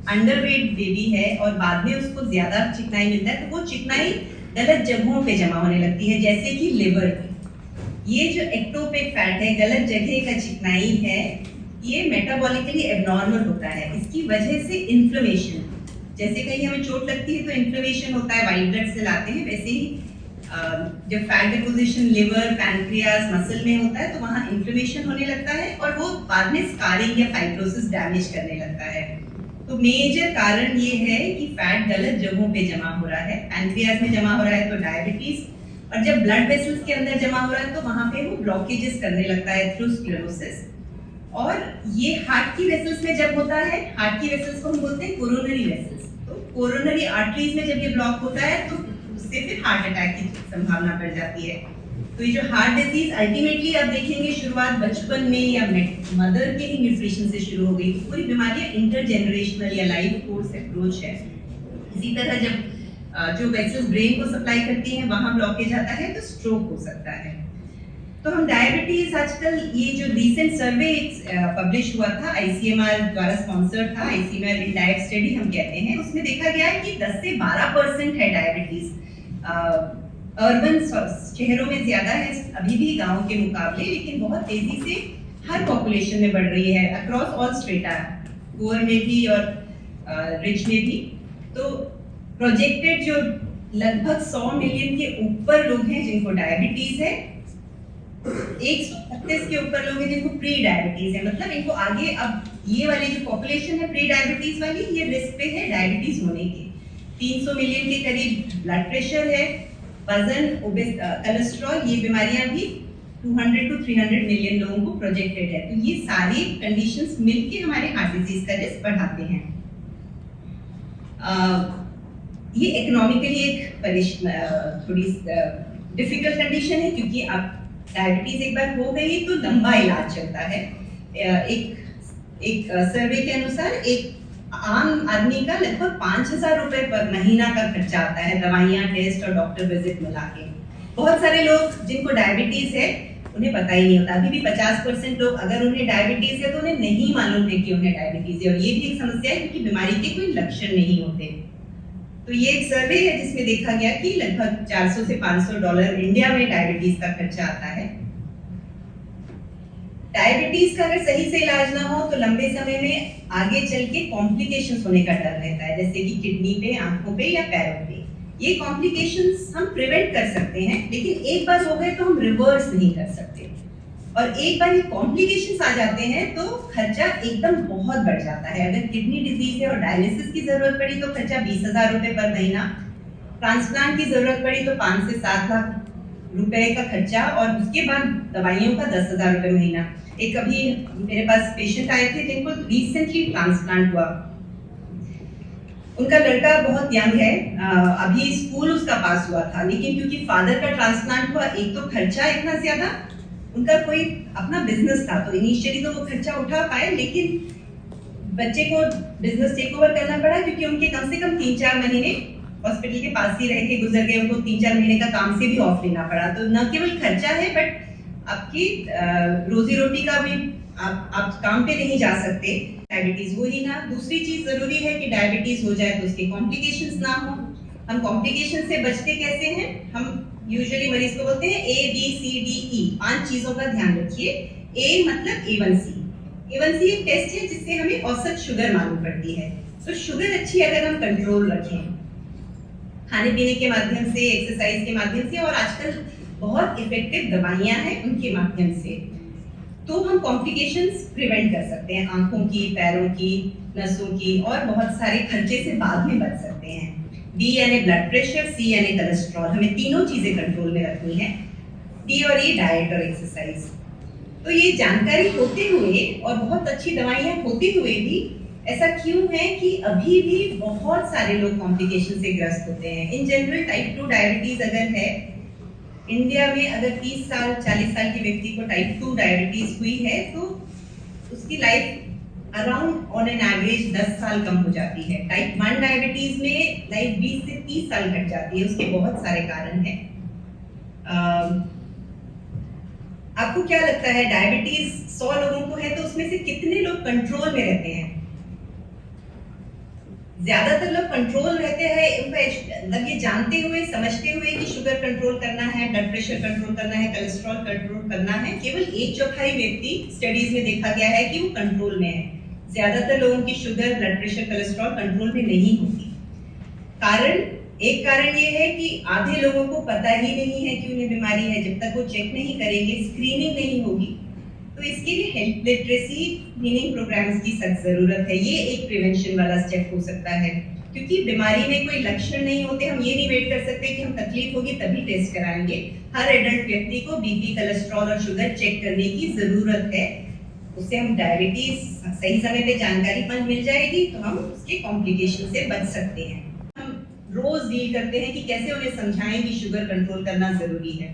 अंडरवेट बेबी है और बाद में उसको ज्यादा चिकनाई मिलता है तो वो चिकनाई गलत जगहों पे जमा होने लगती है, जैसे कि लिवर पे। ये जो एक्टोपिक फैट है, गलत जगह का चिकनाई है, ये मेटाबॉलिकली एबनॉर्मल होता है। इसकी वजह से इन्फ्लेमेशन, जैसे कहीं हमें चोट लगती है तो इन्फ्लेमेशन होता है, व्हाइट ब्लड सेल आते हैं, वैसे ही जब fat deposition liver, pancreas, muscle में होता है तो वहाँ इन्फ्लेमेशन होने लगता है और वो बाद में स्कारिंग या फाइब्रोसिस डैमेज करने लगता है। तो मेजर कारण ये है कि फैट गलत जगहों पे जमा हो रहा है। पैनक्रियाज में जमा हो रहा है तो डायबिटीज, और जब ब्लड वेसल्स के अंदर जमा हो रहा है तो वहाँ पे वो ब्लॉकेजेस करने लगता है थ्रू स्क्लेरोसिस। और ये हार्ट की वेसल्स में जब होता है, हार्ट की वेसल्स को हम बोलते हैं कोरोनरी वेसल्स। तो कोरोनरी आर्टरीज में जब ये ब्लॉक होता है तो उससे फिर हार्ट अटैक की संभावना बढ़ जाती है। तो ये जो हार्ट डिजीज अल्टीमेटली आप देखेंगे शुरुआत बचपन में या मदर के ही न्यूट्रिशन से शुरू हो गई। पूरी बीमारियां इंटरजेनरेशनल या लाइफ कोर्स अप्रोच है। इसी तरह जब जो वेसल्स ब्रेन को सप्लाई करती हैं वहां ब्लॉकेज आता है तो स्ट्रोक हो सकता है। तो हम डायबिटीज आजकल, ये जो रीसेंट सर्वे पब्लिश हुआ था, ICMR द्वारा स्पॉन्सर्ड था, ICMR इन डाइट स्टडी हम कहते हैं, उसमें देखा गया है कि 10 से 12% है डायबिटीज। अर्बन शहरों में ज्यादा है अभी भी गांव के मुकाबले, लेकिन बहुत तेजी से हर पॉपुलेशन में बढ़ रही है, अक्रॉस ऑल स्ट्रेटा, पुअर में भी और रिच में भी। तो प्रोजेक्टेड जो लगभग 100 मिलियन के ऊपर लोग हैं जिनको डायबिटीज है, 136 के ऊपर लोग हैं जिनको प्री डायबिटीज है, मतलब इनको आगे, अब ये वाली जो पॉपुलेशन है प्री डायबिटीज वाली, ये रिस्क पे है डायबिटीज होने के। 300 मिलियन के करीब ब्लड प्रेशर है, वजन, कोलेस्ट्रॉल, ये बीमारियां भी 200 to 300 मिलियन लोगों को प्रोजेक्टेड है। तो ये सारी कंडीशंस मिलके हमारे हार्ट डिजीज का रिस्क बढ़ाते हैं। ये इकोनॉमिकली एक थोड़ी डिफिकल्ट कंडीशन है, क्योंकि अब डायबिटीज एक बार हो गई तो लंबा इलाज चलता है। एक सर्वे के अनुसार एक आम आदमी का लगभग 5,000 रुपए पर महीना का खर्चा आता है, दवाइयाँ, टेस्ट और डॉक्टर विजिट मिला के। बहुत सारे लोग जिनको डायबिटीज है उन्हें पता ही नहीं होता। अभी भी 50% लोग, अगर उन्हें डायबिटीज है तो उन्हें नहीं मालूम है कि उन्हें डायबिटीज है, और ये भी एक समस्या है क्योंकि बीमारी के कोई लक्षण नहीं होते। तो ये एक सर्वे है जिसमें देखा गया कि लगभग $400 से $500 इंडिया में डायबिटीज का खर्चा आता है। डायबिटीज का अगर सही से इलाज ना हो तो लंबे समय में आगे चल के कॉम्प्लिकेशंस होने का डर रहता है, जैसे कि किडनी पे, आंखों पे या पैरों पे। ये कॉम्प्लिकेशंस हम प्रिवेंट कर सकते हैं, लेकिन एक बार हो गए तो हम रिवर्स नहीं कर सकते, और एक बार ये कॉम्प्लिकेशंस आ जाते हैं तो खर्चा एकदम बहुत बढ़ जाता है। अगर किडनी डिजीज है और डायलिसिस की जरूरत पड़ी तो खर्चा 20,000 रुपए पर महीना, ट्रांसप्लांट की जरूरत पड़ी तो 5 से 7 लाख रुपए का खर्चा, और उसके बाद दवाइयों का 10,000 रुपए महीना। एक अभी मेरे पास पेशेंट आए थे जिनको रिसेंटली ट्रांसप्लांट हुआ, उनका लड़का बहुत यंग है, अभी स्कूल उसका पास हुआ था, लेकिन क्योंकि फादर का ट्रांसप्लांट हुआ, एक तो खर्चा इतना ज्यादा, उनका कोई अपना बिजनेस था तो इनिशियली तो वो खर्चा उठा पाए, लेकिन बच्चे को बिजनेस टेक ओवर करना पड़ा क्योंकि उनके कम से कम 3-4 महीने हॉस्पिटल के पास ही रह के गुजर गए, उनको 3-4 महीने का काम से भी ऑफ लेना पड़ा। तो न केवल खर्चा है, बट आपकी रोजी रोटी का भी आप काम पे नहीं जा सकते। डायबिटीज हो ही ना। दूसरी चीज जरूरी है कि डायबिटीज हो जाए तो उसके कॉम्प्लिकेशंस ना हो। हम कॉम्प्लिकेशन से बचते कैसे हैं? हम यूजुअली मरीज को बोलते हैं ABCDE, 5 चीजों का ध्यान रखिए। A मतलब A1C। A1C एक टेस्ट है जिससे हमें औसत शुगर मालूम पड़ती है। तो शुगर अच्छी अगर हम कंट्रोल रखें खाने पीने के माध्यम से, एक्सरसाइज के माध्यम से, और आजकल बहुत इफेक्टिव दवाइयां हैं उनके माध्यम से, तो हम कॉम्प्लिकेशंस प्रिवेंट कर सकते हैं, आंखों की, पैरों की, नसों की, और बहुत सारे खर्चे से बाद में बच सकते हैं। D यानी ब्लड प्रेशर, C यानी कोलेस्ट्रॉल, हमें तीनों चीजें कंट्रोल में रखनी है। D और E डाइट और एक्सरसाइज। तो ये जानकारी होते हुए और बहुत अच्छी दवाइयां होते हुए भी ऐसा क्यों है कि अभी भी बहुत सारे लोग कॉम्प्लिकेशन से ग्रस्त होते हैं? इन जनरल टाइप 2 डायबिटीज अगर है इंडिया में, अगर 30 साल 40 साल के व्यक्ति को टाइप 2 डायबिटीज हुई है तो उसकी life around on an average 10 साल कम हो जाती है। टाइप 1 डायबिटीज में लाइफ 20 से 30 साल घट जाती है। उसके बहुत सारे कारण हैं। आपको क्या लगता है, डायबिटीज 100 लोगों को है तो उसमें से कितने लोग कंट्रोल में रहते हैं? ज्यादातर लोग कंट्रोल रहते हैं, मतलब ये जानते हुए, समझते हुए कि शुगर कंट्रोल करना है, ब्लड प्रेशर कंट्रोल करना है, कोलेस्ट्रॉल कंट्रोल करना है। केवल 1/4 व्यक्ति स्टडीज में देखा गया है कि वो कंट्रोल में है। ज्यादातर लोगों की sugar, blood pressure, cholesterol control में नहीं होती। एक कारण ये है कि आधे लोगों को पता ही नहीं है कि उन्हें बीमारी है। जब तक वो चेक नहीं करेंगे, स्क्रीनिंग नहीं होगी, तो इसके लिए हेल्थ लिटरेसी मीनिंग प्रोग्राम्स की सख्त जरूरत है। ये एक प्रिवेंशन वाला स्टेप हो सकता है, क्योंकि बीमारी में कोई लक्षण नहीं होते। हम ये नहीं वेट कर सकते कि हम तकलीफ होगी तभी टेस्ट कराएंगे। हर एडल्ट व्यक्ति को बीपी, कोलेस्ट्रॉल और शुगर चेक करने की जरूरत है। उससे हम डायबिटीज सही समय पे जानकारी मिल जाएगी तो हम उसके कॉम्प्लिकेशन से बच सकते हैं। हम रोज डील करते हैं कि कैसे उन्हें समझाएं कि शुगर कंट्रोल करना जरूरी है।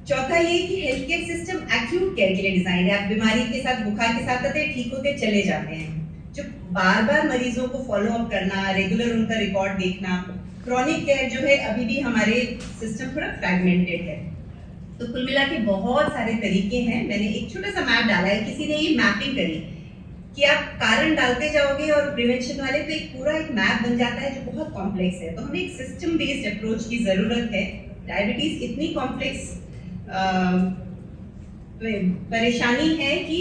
चौथा ये कि health care system acute care के लिए डिजाइन है। आप बीमारी के साथ, बुखार के साथ आते हैं, ठीक होते चले जाते हैं। जो बार-बार मरीजों को फॉलो अप करना, रेगुलर उनका रिकॉर्ड देखना, क्रॉनिक केयर जो है अभी भी हमारे सिस्टम थोड़ा फ्रैगमेंटेड है। तो तो कुल मिला के बहुत सारे तरीके हैं। मैंने एक छोटा सा मैप डाला है, किसी ने ये मैपिंग करी कि आप कारण डालते जाओगे और प्रिवेंशन वाले, तो एक पूरा एक मैप बन जाता है जो बहुत कॉम्प्लेक्स है। तो हमें एक सिस्टम बेस्ड अप्रोच की जरूरत है। डायबिटीज इतनी कॉम्प्लेक्स परेशानी है कि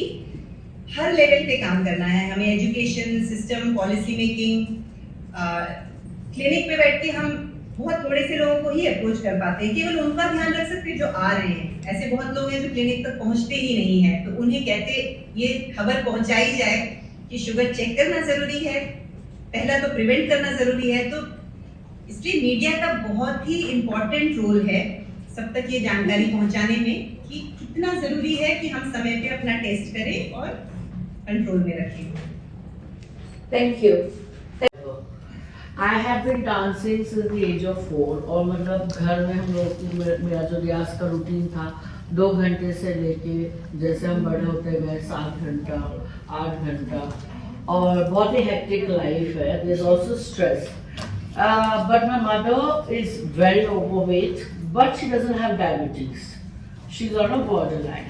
हर लेवल पे काम करना है हमें। Education system, policy making, clinic पे बैठ के हम बहुत थोड़े से लोगों को ही अप्रोच कर पाते हैं, केवल उनका ध्यान रख सकते हैं जो आ रहे हैं। ऐसे बहुत लोग हैं जो क्लिनिक तक पहुंचते ही नहीं है, तो उन्हें कहते ये खबर पहुंचाई जाए कि शुगर चेक करना जरूरी है, पहला तो प्रिवेंट करना जरूरी है। तो इसलिए मीडिया का बहुत ही इम्पोर्टेंट रोल है सब तक ये जानकारी पहुंचाने में कि कितना जरूरी है कि हम समय पे अपना टेस्ट करें और कंट्रोल में रखें। Thank you. I have been dancing since the age of 4 और मतलब घर में हम लोग मेरा जो रियाज का रूटीन था 2 घंटे से लेके जैसे हम बड़े होते गए 7 घंटा 8 घंटा, और बहुत ही हेक्टिक लाइफ है। There is also stress, but my mother is very overweight but she doesn't have diabetes, she is on a borderline,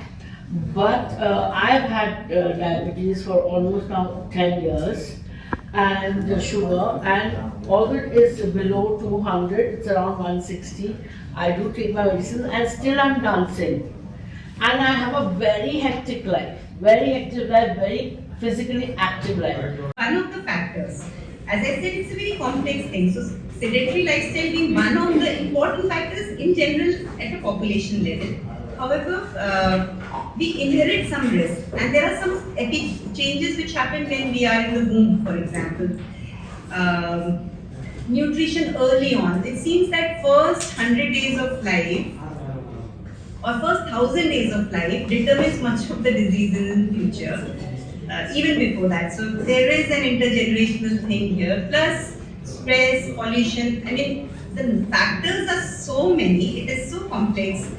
but I've had diabetes for almost now 10 years and sugar, and all it is below 200, it's around 160. I do take my medicine and still I'm dancing, and I have a very hectic life, very physically active life. One of the factors, as I said, it's a very complex thing. So sedentary lifestyle being one of the important factors in general at a population level. However, we inherit some risk, and there are some epic changes which happen when we are in the womb, for example. Nutrition early on. It seems that first 100 days of life or first 1000 days of life determines much of the diseases in the future, even before that. So there is an intergenerational thing here, plus stress, pollution. I mean, the factors are so many, it is so complex.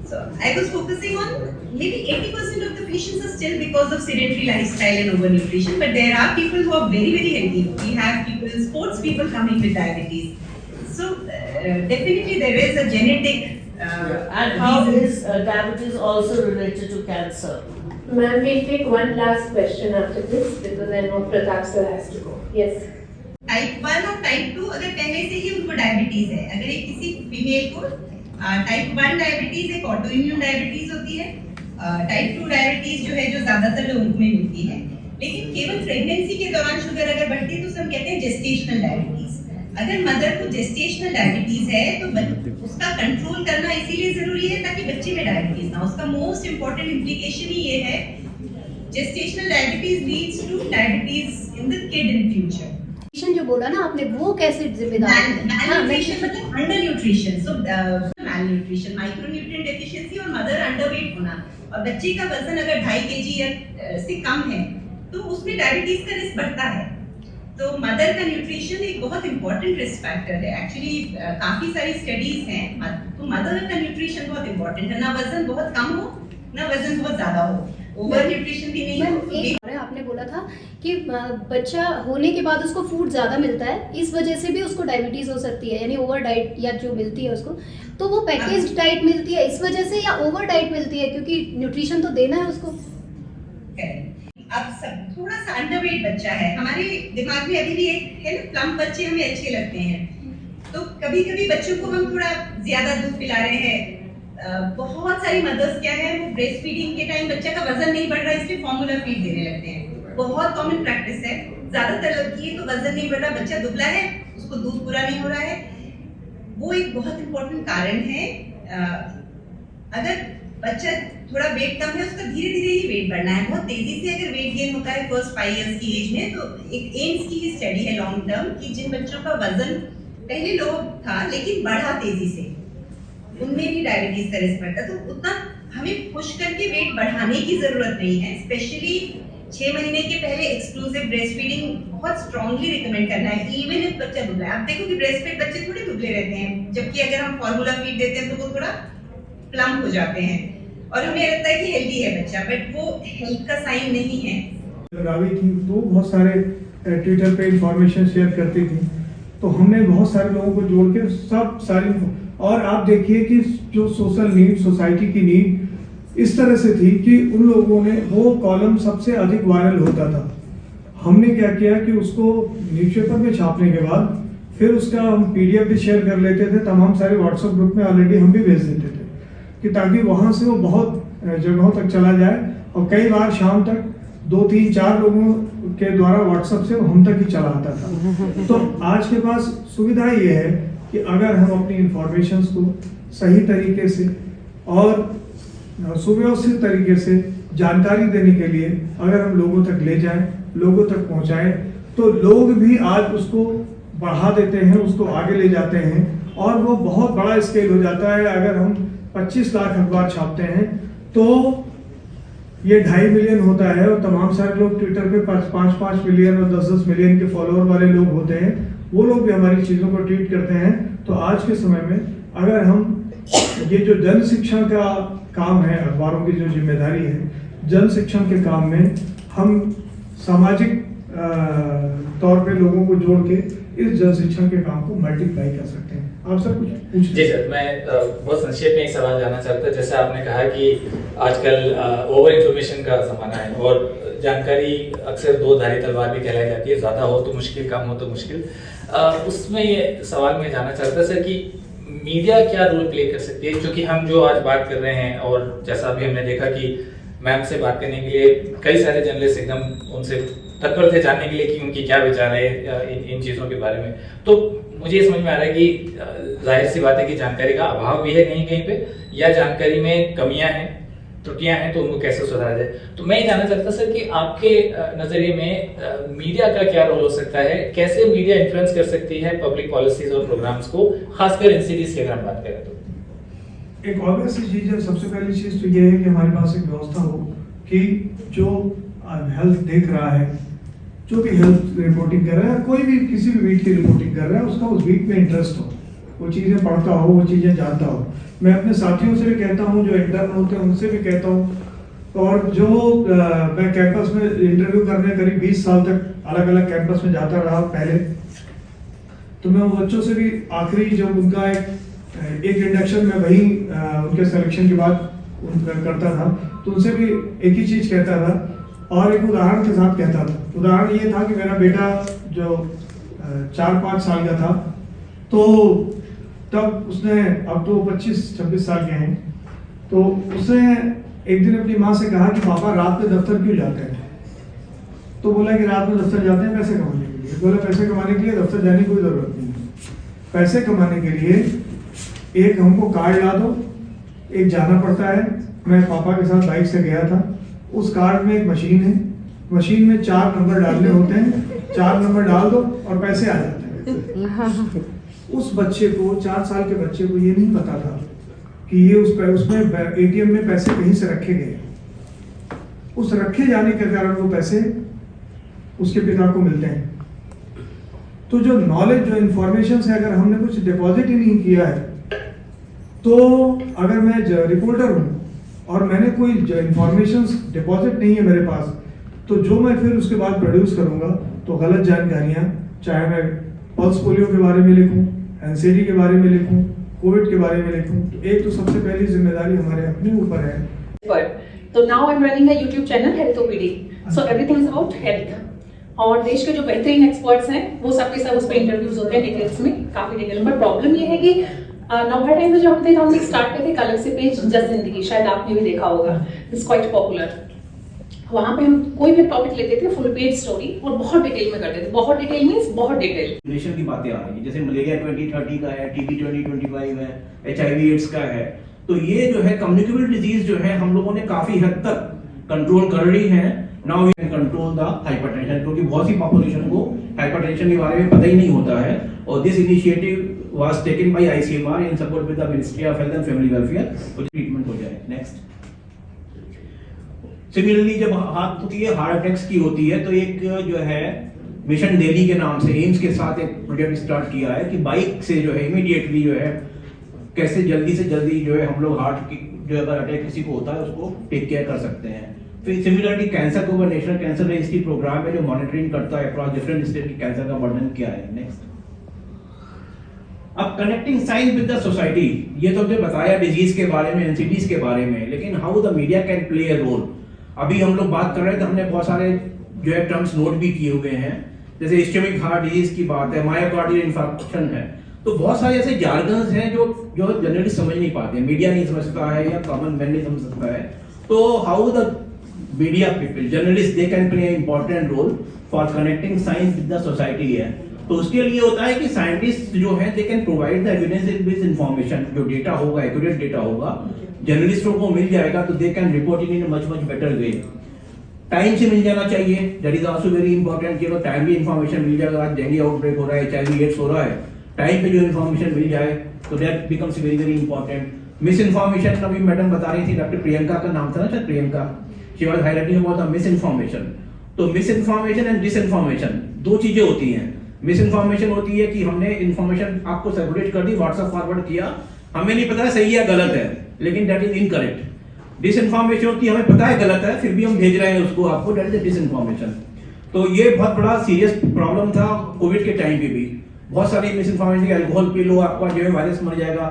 So I was focusing on maybe 80% of the patients are still because of sedentary lifestyle and overnutrition, but there are people who are very, very healthy. We have people, sports people coming with diabetes. So definitely there is a genetic And how is diabetes also related to cancer? Ma'am, we'll take one last question after this because I know Pratap sir has to go. Yes. Type 1 और type 2 अगर पहले से ही उनको diabetes है, अगर एक किसी female को टाइप 1 डायबिटीज एक ऑटो इम्यून डायबिटीज होती है, टाइप 2 डायबिटीज जो है जो ज्यादातर लोगों में मिलती है, लेकिन केवल प्रेगनेंसी के दौरान शुगर अगर बढ़ती है तो उसे हम कहते हैं जेस्टेशनल डायबिटीज। अगर मदर को जेस्टेशनल डायबिटीज है तो उसका कंट्रोल करना इसीलिए जरूरी है ताकि बच्चे में डायबिटीज ना हो। उसका मोस्ट इंपॉर्टेंट इम्प्लीकेशन ही ये है, gestational diabetes leads two diabetes in the kid in future. जो बोला ना आपने, वो कैसे जिम्मेदार है? malnutrition मतलब अंडर न्यूट्रिशन, सो malnutrition, माइक्रोन्यूट्रिएंट डेफिशिएंसी और मदर अंडरवेट होना, और बच्चे का वजन अगर 2.5 kg या से कम है तो उसमें डायबिटीज का रिस्क बढ़ता है। तो मदर का न्यूट्रिशन एक बहुत इंपॉर्टेंट रिस्क फैक्टर है। एक्चुअली काफी सारी स्टडीज हैं, तो मदर का न्यूट्रिशन बहुत इंपॉर्टेंट है, ना वजन बहुत कम हो ना वजन बहुत ज्यादा हो, ओवर न्यूट्रिशन भी नहीं हो। आपने बोला था कि बच्चा होने के बाद उसको फूड ज़्यादा मिलता है, इस वजह से भी उसको डायबिटीज़ हो सकती है, यानी ओवर डाइट या जो मिलती है उसको, तो वो पैकेज्ड डाइट मिलती है इस वजह से, या ओवर डाइट मिलती है क्योंकि न्यूट्रिशन तो देना है उसको? अब सब थोड़ा सा अंडरवेट बच्चा है, हमारे दिमाग में अभी भी एक है ना, प्लम्प बच्चे हमें अच्छे लगते हैं, तो कभी कभी बच्चों को हम थोड़ा ज्यादा दूध पिला रहे हैं। बहुत सारी मदर्स क्या है, वो ब्रेस्ट फीडिंग के टाइम बच्चा का वजन नहीं बढ़ रहा है इसलिए फॉर्मूला फीड देने लगते हैं। बहुत कॉमन प्रैक्टिस है, ज्यादातर लड़की है तो वजन नहीं बढ़ रहा, बच्चा दुबला है, उसको दूध पूरा नहीं हो रहा है, वो एक बहुत इंपॉर्टेंट कारण है। अगर बच्चा थोड़ा वेट कम है, उसका धीरे धीरे ही वेट बढ़ना है। बहुत तेजी से अगर वेट गेन होता है फर्स्ट 5 इयर्स की एज में, तो एक एम्स की ही स्टडी है लॉन्ग टर्म की, जिन बच्चों का वजन पहले लो था लेकिन बढ़ा तेजी से, उनमें भी डायबिटीज का रिस्क बढ़ता है। तो उतना हमें पुश करके वेट बढ़ाने की जरूरत नहीं है। स्पेशली 6 महीने के पहले एक्सक्लूसिव ब्रेस्ट फीडिंग बहुत स्ट्रांगली रिकमेंड करना है, इवन इफ बच्चा दुबला है। आप देखो कि ब्रेस्ट फीड बच्चे थोड़े दुबले रहते हैं, जबकि अगर हम फॉर्मूला फीड देते हैं तो वो थोड़ा प्लम्प हो जाते हैं और हमें लगता है कि हेल्दी है बच्चा, बट वो हेल्थ का साइन नहीं है। रावी थी तो बहुत सारे ट्विटर पे इंफॉर्मेशन शेयर करती थी, तो हमने बहुत सारे लोगों को जोड़ के सब सारी और आप देखिए कि जो सोशल नीड, सोसाइटी की नीड इस तरह से थी कि उन लोगों ने वो कॉलम सबसे अधिक वायरल होता था। हमने क्या किया कि उसको न्यूज़पेपर में छापने के बाद फिर उसका हम PDF भी शेयर कर लेते थे, तमाम सारे व्हाट्सएप ग्रुप में ऑलरेडी हम भी भेज देते थे कि ताकि वहाँ से वो बहुत जगहों तक चला जाए, और कई बार शाम तक 2, 3, 4 लोगों के द्वारा व्हाट्सएप से हम तक ही चला आता था। तो आज के पास सुविधा ये है कि अगर हम अपनी इंफॉर्मेशन को सही तरीके से और सुव्यवस्थित तरीके से जानकारी देने के लिए अगर हम लोगों तक ले जाएं, लोगों तक पहुंचाएं, तो लोग भी आज उसको बढ़ा देते हैं, उसको आगे ले जाते हैं और वो बहुत बड़ा स्केल हो जाता है। अगर हम 25 लाख अखबार छापते हैं तो ये 2.5 मिलियन होता है, और तमाम सारे लोग ट्विटर पे 5-5 मिलियन और 10-10 मिलियन के फॉलोअर वाले लोग होते हैं, वो लोग भी हमारी चीज़ों को ट्वीट करते हैं। तो आज के समय में अगर हम ये जो जन शिक्षण का काम है, अखबारों की जो जिम्मेदारी है, जन शिक्षण के काम में हम सामाजिक तौर पे लोगों को जोड़ के इस जन शिक्षण के काम को मल्टीप्लाई कर सकते हैं। आप सब कुछ पूछ जी सर, मैं बहुत संक्षेप में एक सवाल जानना चाहता हूँ। जैसे आपने कहा कि आजकल ओवर इन्फॉर्मेशन का ज़माना है और जानकारी अक्सर दो धारी तलवार भी कहलाई जाती है, ज़्यादा हो तो मुश्किल, कम हो तो मुश्किल। उसमें ये सवाल मैं जानना चाहता सर कि मीडिया क्या रोल प्ले कर सकती है, क्योंकि हम जो आज बात कर रहे हैं और जैसा अभी हमने देखा कि मैम से बात करने के लिए कई सारे जर्नलिस्ट एकदम उनसे तत्पर थे जानने के लिए कि उनकी क्या विचार है इन चीज़ों के बारे में। तो मुझे ये समझ में आ रहा है कि जाहिर सी बात है कि जानकारी का अभाव भी है कहीं पे, या जानकारी में कमियां हैं, त्रुटियां हैं, तो उनको कैसे सुधारा जाए। तो मैं ये जानना चाहता सर कि आपके नज़रिए में मीडिया का क्या रोल हो सकता है, कैसे मीडिया इन्फ्लुएंस कर सकती है पब्लिक पॉलिसीज और प्रोग्राम्स को, खासकर NCDs की अगर हम बात करें तो। एक ऑब्वियस चीज़ है, सबसे पहली चीज़ तो ये है कि हमारे पास एक व्यवस्था हो कि जो हेल्थ देख रहा है, जो भी हेल्थ रिपोर्टिंग कर रहा है, कोई भी किसी भी वीक की रिपोर्टिंग कर रहा है, उसका उस वीक में इंटरेस्ट हो, वो चीज़ें पढ़ता हो, वो चीज़ें जानता हो। मैं अपने साथियों से भी कहता हूँ, जो इंटर्न होते हैं उनसे भी कहता हूँ, और जो मैं कैंपस में इंटरव्यू करने करीब 20 साल तक अलग अलग कैंपस में जाता रहा पहले, तो मैं उन बच्चों से भी आखिरी जब उनका एक इंडक्शन में वही उनके सिलेक्शन के बाद करता था, तो उनसे भी एक ही चीज़ कहता था और एक उदाहरण के साथ कहता था। उदाहरण ये था कि मेरा बेटा जो 4-5 साल का था, तो तब उसने, अब तो 25-26 साल के हैं, तो उसने एक दिन अपनी माँ से कहा कि पापा रात में दफ्तर क्यों जाते हैं। तो बोला कि रात में दफ्तर जाते हैं पैसे कमाने के लिए। बोला पैसे कमाने के लिए दफ्तर जाने की कोई ज़रूरत नहीं है। पैसे कमाने के लिए एक हमको कार्ड ला दो, एक जाना पड़ता है। मैं पापा के साथ बाइक से गया था, उस कार्ड में एक मशीन है, मशीन में 4 नंबर डालने होते हैं, 4 नंबर डाल दो और पैसे आ जाते हैं। उस बच्चे को, 4 साल के बच्चे को ये नहीं पता था कि ये उसमें ATM में पैसे कहीं से रखे गए। उस रखे जाने के कारण वो पैसे उसके पिता को मिलते हैं। तो जो नॉलेज, जो इंफॉर्मेशन है, अगर हमने कुछ डिपॉजिट ही नहीं किया है, तो अगर मैं रिपोर्टर हूँ और मैंने कोई इंफॉर्मेशन डिपॉजिट नहीं है मेरे पास, तो जो मैं फिर उसके बाद प्रोड्यूस करूँगा तो गलत जानकारियाँ, चाहे मैं पल्स पोलियो के बारे में लिखूँ, NCD के बारे में लिखूँ, कोविड के बारे में लिखूँ, तो एक तो सबसे पहली जिम्मेदारी हमारे अपने ऊपर है। तो now I am running a YouTube channel Healthopedia, so everything is about health. और देश के जो बेहतरीन एक्सपर्ट्स हैं वो सबके सब उस पर इंटरव्यूज होते हैं डिटेल्स में, काफी डिटेल में। बट प्रॉब्लम ये है कि नवभारत टाइम्स में जो हम थे, हमने स्टार्ट करते एक अलग से पेज जस्ट जिंदगी, शायद आपने भी देखा होगा, इट्स क्वाइट पॉपुलर। वहाँ पे हम कोई भी टॉपिक लेते थे, फुल पेज स्टोरी, और बहुत डिटेल में करते थे। बहुत डिटेल मींस बहुत डिटेल। की बातें आ रही है, जैसे मलेरिया 2030 का है, TB 2025 है, HIV एड्स का है। तो ये जो है कम्युनिकेबल डिजीज जो है हम लोगों ने काफी हद तक कंट्रोल कर रही है। Now we can control the hypertension, क्योंकि बहुत सी पॉपुलेशन को हाइपरटेंशन के बारे में पता ही नहीं होता है। और this initiative was taken by ICMR in support with the Ministry of Health and Family Welfare, और ट्रीटमेंट हो जाए। नेक्स्ट, सिमिलरली जब हार्ट अटैक्स की होती है, तो एक जो है मिशन दिल्ली के नाम से एम्स के साथ एक प्रोजेक्ट स्टार्ट किया है कि बाइक से जो है इमीडिएटली जो है कैसे जल्दी से जल्दी जो है हम लोग हार्ट की जो अगर अटैक किसी को होता है उसको टेक केयर कर सकते हैं। फिर सिमिलरली कैंसर को नेशनल कैंसर रजिस्ट्री प्रोग्राम है जो मॉनिटरिंग करता है अक्रॉस डिफरेंट स्टेट की कैंसर का बर्डन क्या है। नेक्स्ट, अब connecting science with the society, ये तो हमने बताया डिजीज के बारे में, एनसीडीज के बारे में, लेकिन how the media can play a role. अभी हम लोग बात कर रहे थे, हमने बहुत सारे जो है टर्म्स नोट भी किए हुए हैं, जैसे इस्केमिक हार्ट डिजीज की बात है, मायोकार्डियल इंफार्क्शन है, तो बहुत सारे ऐसे जार्गन्स हैं जो जनरली समझ नहीं पाते, मीडिया नहीं समझता है या कॉमन मैन नहीं समझ सकता है। तो how the media people, journalist, they can play important role for connecting science with the society है। तो उसके लिए होता है कि साइंटिस्ट जो है they can provide the evidence based information, जो डेटा होगा एक्यूरेट डेटा होगा, जर्नलिस्टों को मिल जाएगा तो they can report in much better way. Time से मिल जाना चाहिए, that is also very important कि टाइमली इंफॉर्मेशन मिल जाएगा। आज डेंगू आउटब्रेक हो रहा है, HIV एड्स हो रहा है, टाइम पे जो इंफॉर्मेशन मिल जाए तो that becomes very very important. Miss information, अभी मैडम बता रही थी, डॉक्टर प्रियंका का नाम था ना शायद, Priyanka, she was highlighting about the misinformation. तो misinformation and disinformation दो चीजें होती हैं। मिस इन्फॉर्मेशन होती है कि हमने इन्फॉर्मेशन आपको सर्कुलेट कर दी, व्हाट्सएप फॉरवर्ड किया, हमें नहीं पता सही है गलत है, लेकिन दैट इज इनकरेक्ट। डिसइंफॉर्मेशन होती है हमें पता है गलत है, फिर भी हम भेज रहे हैं उसको आपको, दैट इज डिसइंफॉर्मेशन। तो ये बहुत बड़ा सीरियस प्रॉब्लम था कोविड के टाइम पे भी। बहुत सारी miss information, alcohol P low आपका जो है वायरस मर जाएगा,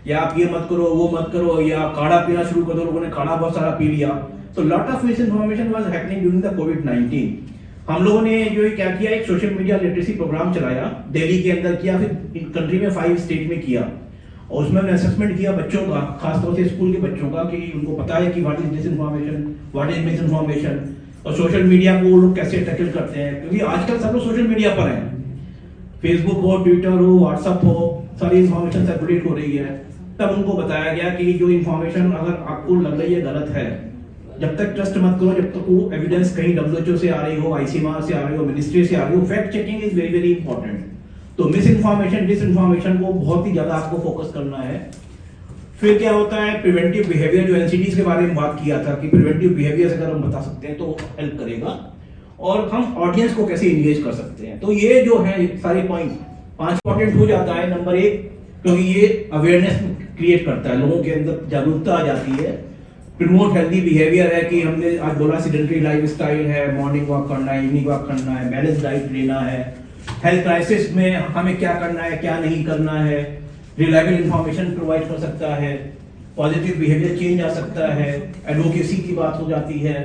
या आप ये मत करो वो मत करो, या काढ़ा पीना शुरू कर दो, लोगों ने काढ़ा बहुत सारा पी लिया। तो lot of misinformation was happening during the कोविड-19। हम लोगों ने जो क्या किया, एक सोशल मीडिया लिटरेसी प्रोग्राम चलाया, दिल्ली के अंदर किया, फिर कंट्री में 5 स्टेट में किया, और उसमें हमने असेसमेंट किया बच्चों का, खासतौर से स्कूल के बच्चों का, कि उनको पता है कि what is disinformation, what is miss information, और सोशल मीडिया को वो लोग कैसे टैकल करते हैं, क्योंकि आजकल सब लोग सोशल मीडिया पर हैं, फेसबुक हो, ट्विटर हो, व्हाट्सएप हो, सारी इन्फॉर्मेशन सर्कुलेट हो रही है। तब उनको बताया गया कि जो इन्फॉर्मेशन अगर आपको लग रही है गलत है, जब तक ट्रस्ट मत करो, जब तक वो एविडेंस कहीं WHO से आ रही हो, ICMR से आ रही हो, मिनिस्ट्री से आ रही हो। Fact checking is very very important. तो मिस इन्फॉर्मेशन, डिस इन्फॉर्मेशन को बहुत ही ज्यादा आपको फोकस करना है। फिर क्या होता है, प्रिवेंटिव बिहेवियर, जो एनसीडीज के बारे में बात किया था कि प्रिवेंटिव बिहेवियर अगर हम बता सकते हैं तो हेल्प करेगा, और हम ऑडियंस को कैसे इंगेज कर सकते हैं। तो ये जो है सारे पॉइंट 5 इंपॉर्टेंट हो जाता है। नंबर 1, क्योंकि ये अवेयरनेस क्रिएट करता है, लोगों के अंदर जागरूकता आ जाती है। प्रमोट हेल्दी बिहेवियर है कि हमने आज बोला सेडेंटरी लाइफस्टाइल है, मॉर्निंग वॉक करना है, इवनिंग वॉक करना है, बैलेंस डाइट लेना है, हेल्थ क्राइसिस में हमें क्या करना है क्या नहीं करना है, रिलायबल इंफॉर्मेशन प्रोवाइड कर सकता है, पॉजिटिव बिहेवियर चेंज आ सकता है, एडवोकेसी की बात हो जाती है,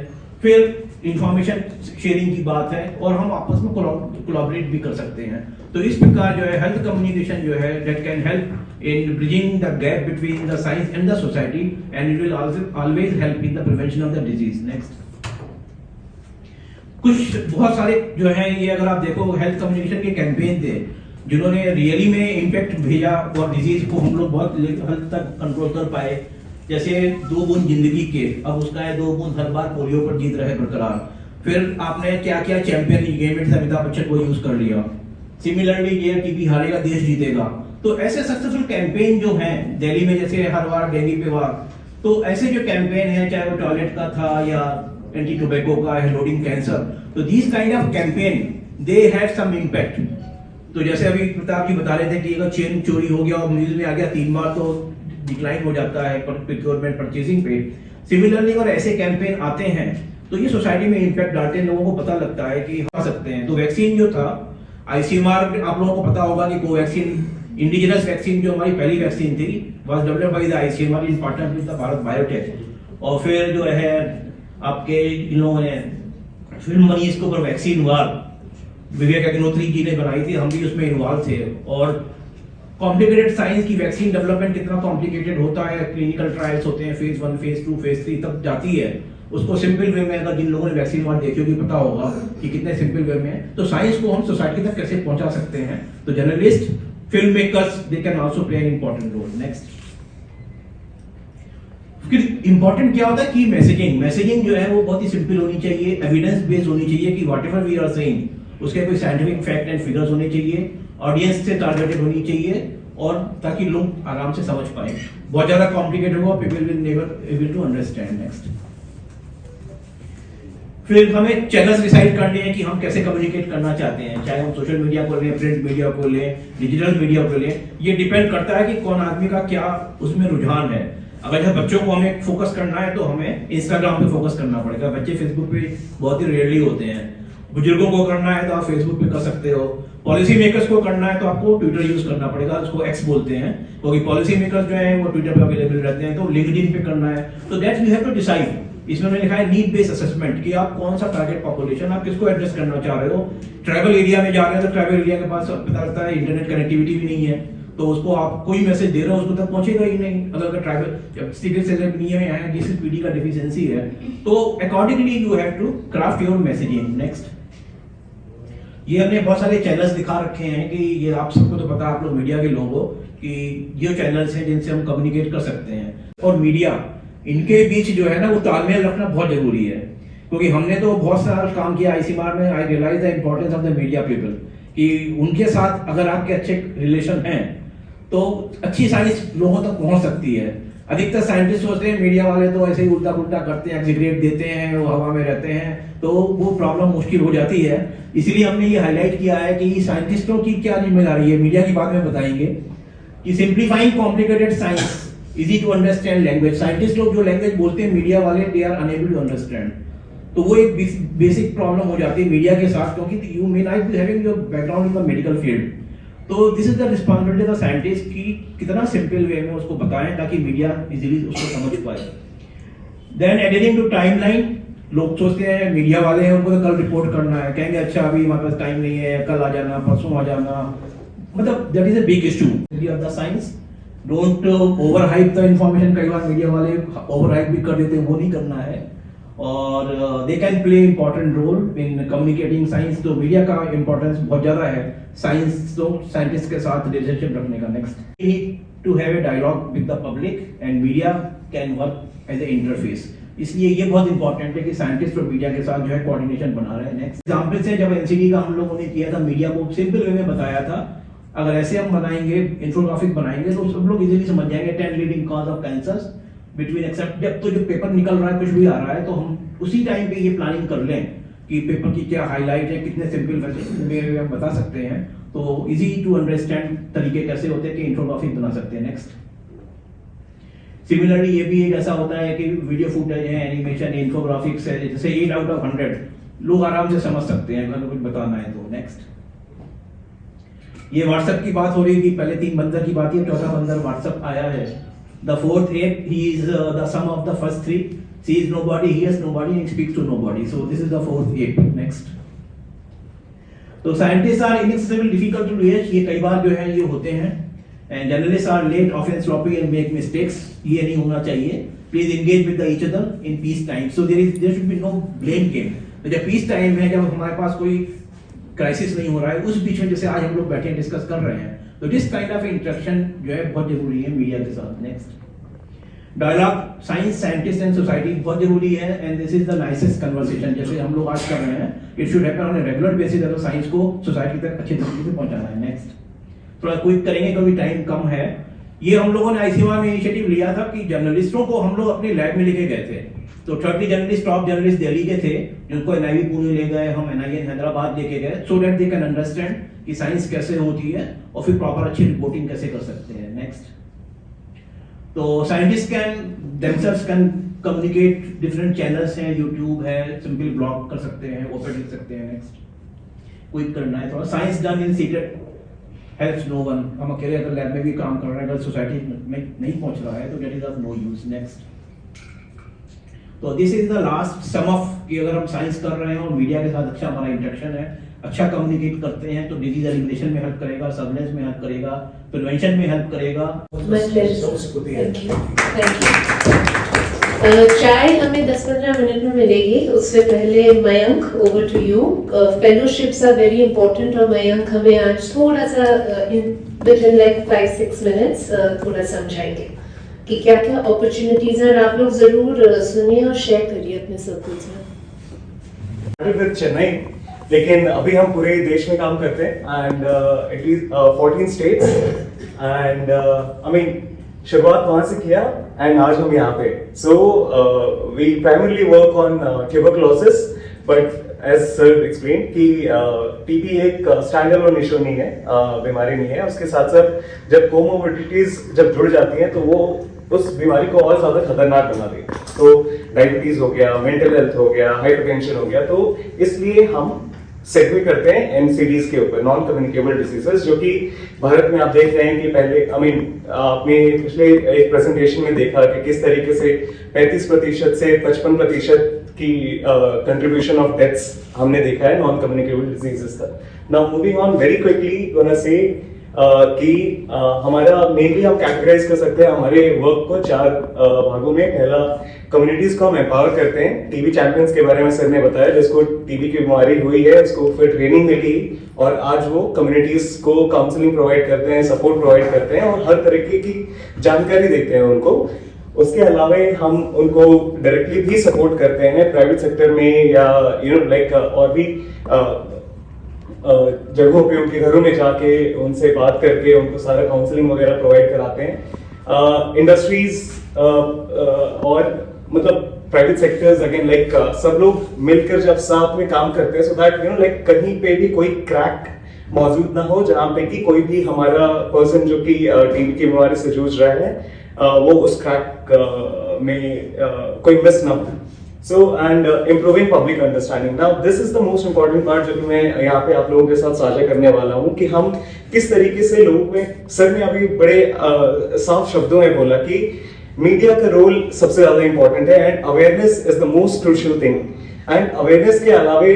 फिर इंफॉर्मेशन शेयरिंग की बात है, और हम आपस में कोलैबोरेट भी कर सकते हैं। तो इस प्रकार जो है हेल्थ कम्युनिकेशन जो है that can help in bridging the gap between the science and the society, and it will also always help in the prevention of the disease. Next, कुछ बहुत सारे जो है ये अगर आप देखो हेल्थ कम्युनिकेशन के कैंपेन थे जिन्होंने रियली में इम्पैक्ट भेजा, और डिजीज को हम लोग बहुत हद तक कंट्रोल कर पाए। जैसे 2 बूंद जिंदगी के, अब उसका है 2 बूंद हर बार पोलियो पर जीत रहे बरकरार। फिर आपने क्या क्या चैंपियन गेमेंट था, अमिताभ बच्चन को यूज कर लिया। सिमिलरली ये टीबी हारेगा देश जीतेगा। तो ऐसे सक्सेसफुल कैंपेन जो हैं दिल्ली में, जैसे हर बार डेंगू पे वार, तो ऐसे जो कैंपेन है, चाहे वो टॉयलेट का था या एंटी टोबैको का है, लोडिंग कैंसर, तो this kind of campaign they had some impact. तो जैसे अभी प्रताप जी बता रहे थे कि अगर चेन चोरी हो गया और न्यूज में आ गया 3 बार, तो डिक्लाइन हो जाता है प्रोक्योरमेंट परचेजिंग पे। सिमिलरली अगर ऐसे कैंपेन आते हैं तो ये सोसाइटी में इम्पैक्ट डालते हैं, लोगों को पता लगता है कि आ सकते हैं। तो वैक्सीन जो था, ICMR, आप लोगों को पता होगा कि कोवैक्सीन इंडिजिनस वैक्सीन जो हमारी पहली वैक्सीन थी was developed by the ICMR in partnership with the Bharat biotech. और फिर जो है आपके इन लोगों ने फिल्म बनी इसके ऊपर वैक्सीन वार, विवेक अग्निहोत्री जी ने बनाई थी, हम भी उसमें इन्वॉल्व थे। और कॉम्प्लिकेटेड साइंस की वैक्सीन डेवलपमेंट कितना कॉम्प्लिकेटेड होता है, क्लिनिकल ट्रायल्स होते हैं, फेज 1, फेज 2, फेज 3 तब जाती है। उसको सिंपल वे में, अगर जिन लोगों ने वैक्सीन वार देखी होगी पता होगा कि कितने सिंपल वे में है। तो साइंस को हम सोसाइटी तक कैसे पहुंचा सकते हैं, तो journalist, film makers, they can also play an important role. Next, फिर इंपॉर्टेंट क्या होता है कि मैसेजिंग जो है वो बहुत ही सिंपल होनी चाहिए, एविडेंस बेस्ड होनी चाहिए कि व्हाटएवर वी आर सेइंग उसके कोई साइंटिफिक फैक्ट एंड फिगर्स होने चाहिए, ऑडियंस से टारगेटेड होनी चाहिए, और ताकि लोग आराम से समझ पाए। बहुत ज्यादा कॉम्प्लिकेटेड होगा, people will never able to understand. Next, फिर हमें चैनल्स डिसाइड करने हैं कि हम कैसे कम्युनिकेट करना चाहते हैं, चाहे हम सोशल मीडिया को लें, प्रिंट मीडिया को लें, डिजिटल मीडिया को लें। ये डिपेंड करता है कि कौन आदमी का क्या उसमें रुझान है। अगर जब बच्चों को हमें फोकस करना है तो हमें इंस्टाग्राम पे फोकस करना पड़ेगा, बच्चे फेसबुक पे बहुत ही रेयरली होते हैं। बुजुर्गों को करना है तो आप फेसबुक पे कर सकते हो, पॉलिसी मेकर्स को करना है तो आपको ट्विटर यूज करना पड़ेगा, उसको एक्स बोलते हैं, क्योंकि पॉलिसी मेकर्स जो हैं वो ट्विटर पे अवेलेबल रहते हैं, तो लिंक्डइन पे करना है, तो that you have to decide. इसमें मैंने लिखा है नीड बेस्ड असेसमेंट कि आप कौन सा टारगेट पॉपुलेशन, आप किसको एड्रेस करना चाह रहे हो। ट्राइबल एरिया में जा रहे हैं तो ट्राइबल एरिया के पास पता लगता है इंटरनेट कनेक्टिविटी भी नहीं है, तो उसको आप कोई मैसेज दे रहे हो उसको तक पहुंचेगा ही नहीं। अगर ट्राइबल जब सिविल सर्विस में आया जिस पीडी का डिफिशिएंसी है, तो accordingly you have to craft your messaging. Next, ये हमने बहुत सारे चैनल्स दिखा रखे हैं कि ये आप सबको तो पता है, आप लोग मीडिया के लोग हो, कि ये चैनल्स हैं जिनसे हम कम्युनिकेट कर सकते हैं, और मीडिया इनके बीच जो है ना वो तालमेल रखना बहुत जरूरी है। क्योंकि हमने तो बहुत सारा काम किया ICMR में, I realise the importance of the media people, कि उनके साथ अगर आपके अच्छे रिलेशन हैं तो अच्छी साइंस लोगों तक पहुंच सकती है। अधिकतर साइंटिस्ट होते हैं मीडिया वाले तो ऐसे ही उल्टा पुल्टा करते हैं, एग्जीग्रेट देते हैं, वो हवा में रहते हैं, तो वो प्रॉब्लम मुश्किल हो जाती है। इसीलिए हमने ये हाईलाइट किया है कि साइंटिस्टों की क्या जिम्मेदारी है, मीडिया की बात में बताएंगे, कि simplifying complicated science, easy to understand language. Scientist लोग जो लैंग्वेज बोलते हैं मीडिया वाले, they are unable to understand, तो वो एक बेसिक प्रॉब्लम हो जाती है मीडिया के साथ, क्योंकि you may not be having your background in the medical field. तो this is the responsibility of the scientist कि कितना सिंपल वे में उसको बताएं ताकि मीडिया इजीली उसको समझ पाए। देन एडिटिंग टू टाइमलाइन, लोग सोचते हैं मीडिया वाले हैं उनको तो कल रिपोर्ट करना है, कहेंगे अच्छा अभी हमारे पास टाइम नहीं है, कल आ जाना, परसों आ जाना, मतलब that is a big issue of the science. Don't over hype the information, कई बार मीडिया वाले ओवर हाइप भी कर देते हैं, वो नहीं करना है। और they can play important role in communicating science, तो मीडिया का इंपॉर्टेंस बहुत ज्यादा है साइंस तो साइंटिस्ट के साथ रिलेशनशिप रखने का। Next, we need to have a dialogue with the public and media can work as a interface, इसलिए ये बहुत इंपॉर्टेंट है कि साइंटिस्ट और मीडिया के साथ जो है कोऑर्डिनेशन बना रहे हैं। नेक्स्ट एग्जांपल से जब एनसीडी का हम लोगों ने किया था, मीडिया को सिंपल वे में बताया था, अगर ऐसे हम बनाएंगे, इंफोग्राफिक बनाएंगे तो सब लोग इजीली समझ जाएंगे 10 leading cause of cancers between except, जब तो जो पेपर निकल रहा है कुछ भी आ रहा है तो हम उसी टाइम पे ये प्लानिंग कर लें कि पेपर की क्या हाईलाइट है, कितने सिंपल वे में हम बता सकते हैं, तो इजी टू अंडरस्टैंड तरीके कैसे होते हैं कि इंफोग्राफिक बना सकते हैं। नेक्स्ट, सिमिलरली ये भी एक ऐसा होता है कि वीडियो फुटेज है, एनिमेशन, इंफोग्राफिक्स है, जैसे 8 आउट ऑफ 100 लोग आराम से समझ सकते हैं अगर कुछ बताना है तो। नेक्स्ट, ये व्हाट्सएप की बात हो रही थी, पहले 3 बंदर की बात है, चौथा बंदर व्हाट्सएप आया है। The fourth ape, he is the sum of the first 3. Sees nobody, hears nobody, and speaks to nobody. So this is the fourth ape. Next. तो scientists are inaccessible, difficult to reach. ये कई बार जो है ये होते हैं. And journalists are late, often sloppy, and make mistakes. ये नहीं होना चाहिए. Please engage with each other in peace time. So there should be no blame game. तो जब peace time है, जब हमारे पास कोई क्राइसिस नहीं हो रहा है, उस बीच में जैसे आज हम लोग बैठे डिस्कस कर रहे हैं, तो दिस काइंड ऑफ इंटरेक्शन जो है बहुत जरूरी है मीडिया के साथ। Next, dialogue science, scientist and society बहुत जरूरी है, and this is the nicest conversation जैसे हम लोग आज कर रहे हैं, it should happen on a regular basis अगर साइंस को सोसाइटी तक अच्छे तरीके से पहुंचाना है। नेक्स्ट, थोड़ा क्विक करेंगे क्योंकि टाइम कम है। ये हम लोगों ने ICMR में इनिशिएटिव लिया था कि जर्नलिस्टों को हम लोग अपने लैब में लेके गए थे, तो 30 जर्नलिस्ट, टॉप जर्नलिस्ट दिल्ली के थे, जिनको NIV पुणे ले गए, हम NIN हैदराबाद लेके गए, so that they can understand कि साइंस कैसे होती है और फिर प्रॉपर अच्छी रिपोर्टिंग कैसे कर सकते हैं। नेक्स्ट, तो scientist can themselves can communicate, different channels हैं, यूट्यूब है, सिंपल ब्लॉग कर सकते हैं, ओपन लिख सकते हैं। नेक्स्ट, क्विक करना है थोड़ा, science done in secret helps no one, हम अकेले अगर लैब में भी काम कर रहे हैं, अगर सोसाइटी में नहीं पहुंच रहा है तो that is of no use. Next, तो this is the last some of कि अगर हम साइंस कर रहे हैं और मीडिया के साथ अच्छा हमारा इंटरेक्शन है, अच्छा कम्युनिकेट करते हैं, तो डिजीज एलिमिनेशन में हेल्प करेगा, सर्वेलेंस में हेल्प करेगा, प्रिवेंशन में हेल्प करेगा। चाय हमें 10-15 मिनट में मिलेगी, उससे पहले Mayank, over to you. Fellowships are very important और मयंक हमें आज थोड़ा सा विद इन लाइक 5-6 मिनट्स थोड़ा समझाएंगे कि क्या क्या अपॉर्चुनिटीज हैं, आप लोग जरूर सुनिए और शेयर करिए अपने सर्कल्स में। विद चेन्नई, लेकिन अभी हम पूरे देश में काम करते हैं, and at least 14 states, and I mean शुरुआत वहां से किया एंड आज हम यहाँ पे। So we primarily work on tuberculosis, but as sir explain कि टीबी एक स्टैंड अलोन इशू नहीं है, बीमारी नहीं है। उसके साथ साथ जब कोमोर्बिडिटीज जब जुड़ जाती हैं तो वो उस बीमारी को और ज्यादा खतरनाक बना देती है। तो डायबिटीज हो गया, मेंटल हेल्थ हो गया, हाइपरटेंशन हो गया, तो इसलिए हम सेगवे करते हैं एनसीडीज के ऊपर, नॉन कम्युनिकेबल डिसीजेस, जो कि भारत में आप देख रहे हैं कि पहले आपने पिछले एक प्रेजेंटेशन में देखा कि किस तरीके से 35% से 55% की कंट्रीब्यूशन ऑफ डेथ्स हमने देखा है नॉन कम्युनिकेबल डिजीजेस का। Now moving on very quickly gonna say कि हमारा मेनली हम कैटेगराइज कर सकते हैं हमारे वर्क को 4 भागों में। पहला, कम्युनिटीज को हम एम्पावर करते हैं। टीबी चैंपियंस के बारे में सर ने बताया, जिसको टीबी की बीमारी हुई है उसको फिर ट्रेनिंग मिली और आज वो कम्युनिटीज को काउंसलिंग प्रोवाइड करते हैं, सपोर्ट प्रोवाइड करते हैं और हर तरीके की जानकारी देते हैं उनको। उसके अलावा हम उनको डायरेक्टली भी सपोर्ट करते हैं प्राइवेट सेक्टर में या लाइक और भी जगहों पे उनके घरों में जाके उनसे बात करके उनको सारा काउंसलिंग वगैरह प्रोवाइड कराते हैं। इंडस्ट्रीज और मतलब प्राइवेट सेक्टर्स अगेन लाइक सब लोग मिलकर जब साथ में काम करते हैं सो दैट लाइक कहीं पे भी कोई क्रैक मौजूद ना हो, जहाँ पे कि कोई भी हमारा पर्सन जो कि टीबी की बीमारी से जूझ रहा है वो उस क्रैक में कोई मिस ना हो। So and improving public understanding. Now this is the most important part जो कि मैं यहाँ पे आप लोगों के साथ साझा करने वाला हूँ कि हम किस तरीके से लोगों में, सर ने अभी बड़े साफ शब्दों में बोला कि मीडिया का रोल सबसे ज्यादा इंपॉर्टेंट है and awareness is the most crucial thing. And awareness के अलावे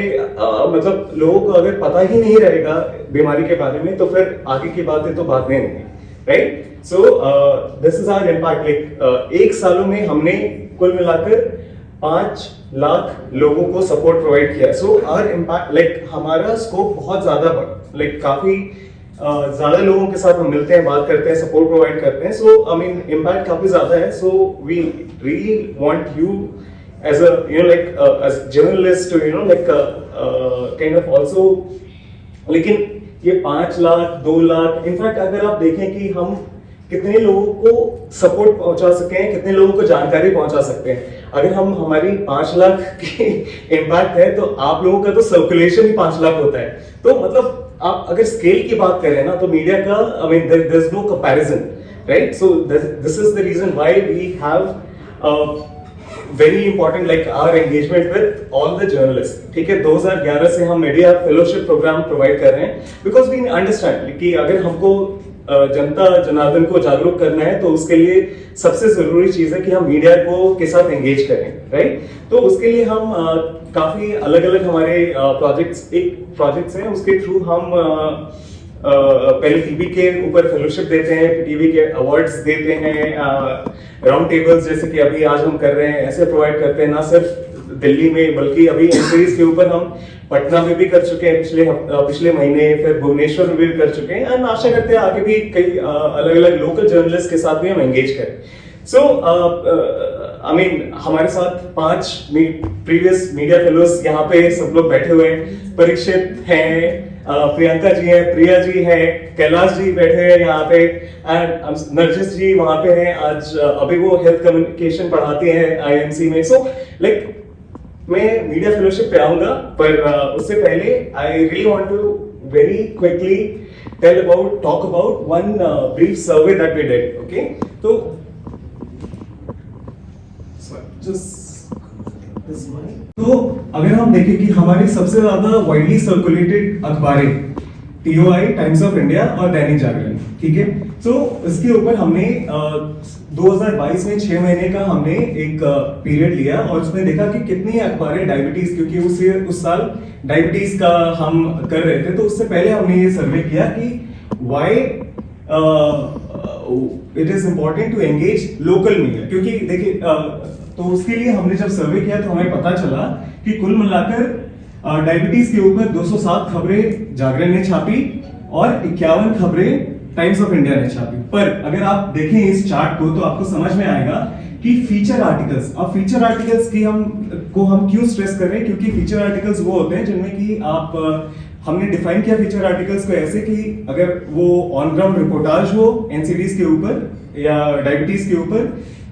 मतलब लोगों को अगर पता ही नहीं रहेगा बीमारी के बारे में तो फिर आगे की बातें तो बात नहीं होंगी, right? So this is our impact. Like 1 सालों में हमने कुल मिलाकर 5 लाख लोगों को सपोर्ट प्रोवाइड किया। सो आवर इम्पैक्ट लाइक हमारा स्कोप बहुत ज्यादा लाइक काफी ज्यादा लोगों के साथ हम मिलते हैं, बात करते हैं, सपोर्ट प्रोवाइड करते हैं। सो आई मीन इम्पैक्ट काफी ज्यादा है। So we really want you as a like as journalist to like kind of also. लेकिन ये 5 लाख 2 लाख इनफैक्ट अगर आप देखें कि हम कितने लोगों को सपोर्ट पहुंचा सके हैं, कितने लोगों को जानकारी पहुंचा सकते हैं। अगर हम हमारी 5 लाख की इम्पैक्ट है तो आप लोगों का तो सर्कुलेशन ही 5 लाख होता है। तो मतलब आप अगर स्केल की बात करें ना तो मीडिया का I mean there is no comparison, right? So this is the reason why we have very important like our engagement with all the journalist. ठीक है, 2011 से हम मीडिया फेलोशिप प्रोग्राम प्रोवाइड कर रहे हैं बिकॉज वी अंडरस्टैंड कि अगर हमको जनता जनार्दन को जागरूक करना है तो उसके लिए सबसे जरूरी चीज है कि हम मीडिया को के साथ एंगेज करें, राइट? तो उसके लिए हम काफी अलग अलग हमारे प्रोजेक्ट्स हैं, उसके थ्रू हम पहले टीवी के ऊपर फेलोशिप देते हैं, टीवी के अवार्ड्स देते हैं, राउंड टेबल्स जैसे कि अभी आज हम कर रहे हैं ऐसे प्रोवाइड करते हैं, ना सिर्फ दिल्ली में बल्कि अभी एनसीडीज के ऊपर हम पटना में भी कर चुके हैं पिछले महीने, फिर भुवनेश्वर में भी कर चुके हैं एंड आशा करते हैं आगे भी कई अलग अलग लोकल जर्नलिस्ट के साथ भी हम एंगेज करें। सो आई मीन हमारे साथ 5 प्रीवियस मीडिया फेलोज यहाँ पे सब लोग बैठे हुए हैं। परीक्षित हैं, प्रियंका जी हैं, प्रिया जी हैं, कैलाश जी बैठे हैं यहाँ पे एंड नरजिस जी वहाँ पे हैं। आज अभी वो हेल्थ कम्युनिकेशन पढ़ाते हैं आईएमसी में। सो लाइक मैं मीडिया फेलोशिप पे आऊंगा पर उससे पहले I really want to very quickly talk about one brief survey that we did. Okay, तो अगर हम देखें कि हमारी सबसे ज्यादा वाइडली सर्कुलेटेड अखबारें टीओआई, टाइम्स ऑफ इंडिया और दैनिक जागरण, ठीक है? तो इसके ऊपर हमने 2022 में 6 महीने का हमने एक पीरियड लिया और उसमें देखा कि कितनी अखबारें डायबिटीज, क्योंकि उस साल डायबिटीज का हम कर रहे थे, तो उससे पहले हमने ये सर्वे किया कि why it is important to engage local media. क्योंकि देखिए तो उसके लिए हमने जब सर्वे किया तो हमें पता चला कि कुल मिलाकर डायबिटीज के ऊपर 207 खबरें जागरण ने छापी और 51 खबरें टाइम्स ऑफ इंडिया ने छापी। पर अगर आप देखें इस चार्ट को तो आपको समझ में आएगा कि फीचर आर्टिकल्स, अब फीचर आर्टिकल्स की हम क्यों स्ट्रेस कर रहे हैं? क्योंकि फीचर आर्टिकल्स वो होते हैं जिनमें कि हमने डिफाइन किया फीचर आर्टिकल्स को ऐसे कि अगर वो ऑन ग्राउंड रिपोर्टाज हो एनसीडीज के ऊपर या डायबिटीज के ऊपर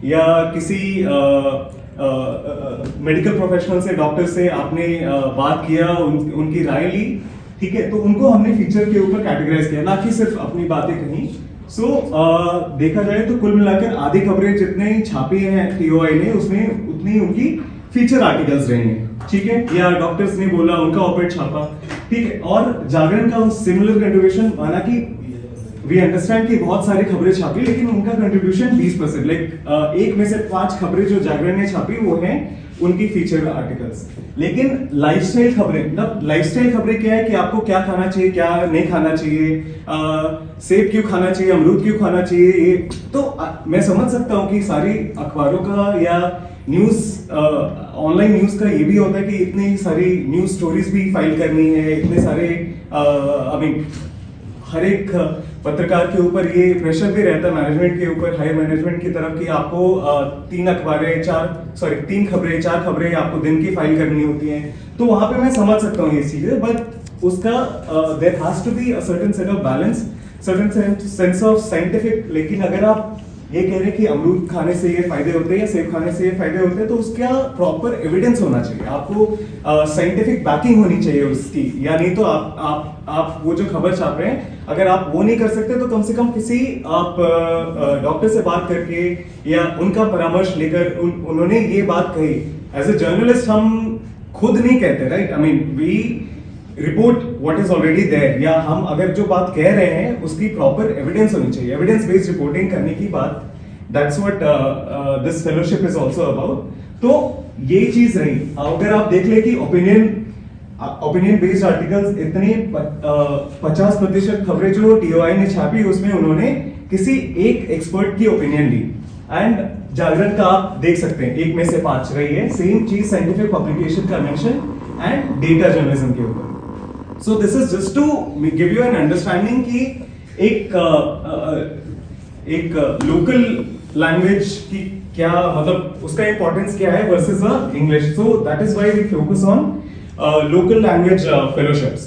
या किसी मेडिकल प्रोफेशनल से, डॉक्टर से आपने बात किया, उनकी राय ली, ठीक है, तो उनको हमने फीचर के ऊपर कैटेगराइज किया, ना कि सिर्फ अपनी बातें कहीं। सो देखा जाए तो कुल मिलाकर आधी खबरें जितने छापी हैं टीओआई ने उसमें उतनी उनकी फीचर आर्टिकल्स रहे हैं, ठीक है? या डॉक्टर्स ने बोला उनका ऑपरेट छापा, ठीक है, और जागरण का सिमिलर कंट्रीब्यूशन, माना कि वी अंडरस्टैंड कि बहुत सारी खबरें छापी, लेकिन उनका कंट्रीब्यूशन 20%, लाइक 1 में से 5 खबरें जो जागरण ने छापी वो हैं उनकी फीचर आर्टिकल्स। लेकिन लाइफस्टाइल खबरें, मतलब लाइफस्टाइल खबरें क्या है कि आपको क्या खाना चाहिए, क्या नहीं खाना चाहिए, सेब क्यों खाना चाहिए, अमरूद क्यों खाना चाहिए, ये तो मैं समझ सकता हूँ कि सारी अखबारों का या न्यूज ऑनलाइन न्यूज का ये भी होता है कि इतनी सारी न्यूज स्टोरीज भी फाइल करनी है, इतने सारे आई मीन हर एक पत्रकार के ऊपर ये प्रेशर भी रहता है मैनेजमेंट के ऊपर, हायर मैनेजमेंट की तरफ, कि आपको 3 खबरें 4 खबरें आपको दिन की फाइल करनी होती हैं। तो वहां पे मैं समझ सकता हूँ ये चीजें, बट उसका there has to be a certain set of balance, certain sense of scientific. लेकिन अगर आप ये कह रहे हैं कि अमरूद खाने से ये फायदे होते हैं या सेब खाने से ये फायदे होते हैं, तो उसका प्रॉपर एविडेंस होना चाहिए, आपको साइंटिफिक बैकिंग होनी चाहिए उसकी, या नहीं तो आप वो जो खबर छाप रहे हैं, अगर आप वो नहीं कर सकते तो कम से कम किसी आप डॉक्टर से बात करके या उनका परामर्श लेकर उन्होंने ये बात कही। एज ए जर्नलिस्ट हम खुद नहीं कहते, right? I mean we report what is already there, या हम अगर जो बात कह रहे हैं उसकी प्रॉपर एविडेंस होनी चाहिए, एविडेंस बेस्ड रिपोर्टिंग करने की बात, that's what this fellowship is also about. तो ये चीज रही। अगर आप देख ले कि ओपिनियन बेस्ड आर्टिकल्स इतने 50% खबरें जो टीओआई ने छापी उसमें उन्होंने किसी एक एक्सपर्ट की ओपिनियन ली, एंड जागरण का आप देख सकते हैं 1 में से 5 रही है, सेम चीज साइंटिफिक पब्लिकेशन का मेंशन एंड डेटा जर्नलिज्म के ऊपर। So this is just to give you an understanding कि एक लोकल लैंग्वेज की क्या मतलब उसका इंपॉर्टेंस क्या है versus English. So that is why we focus on local language fellowships,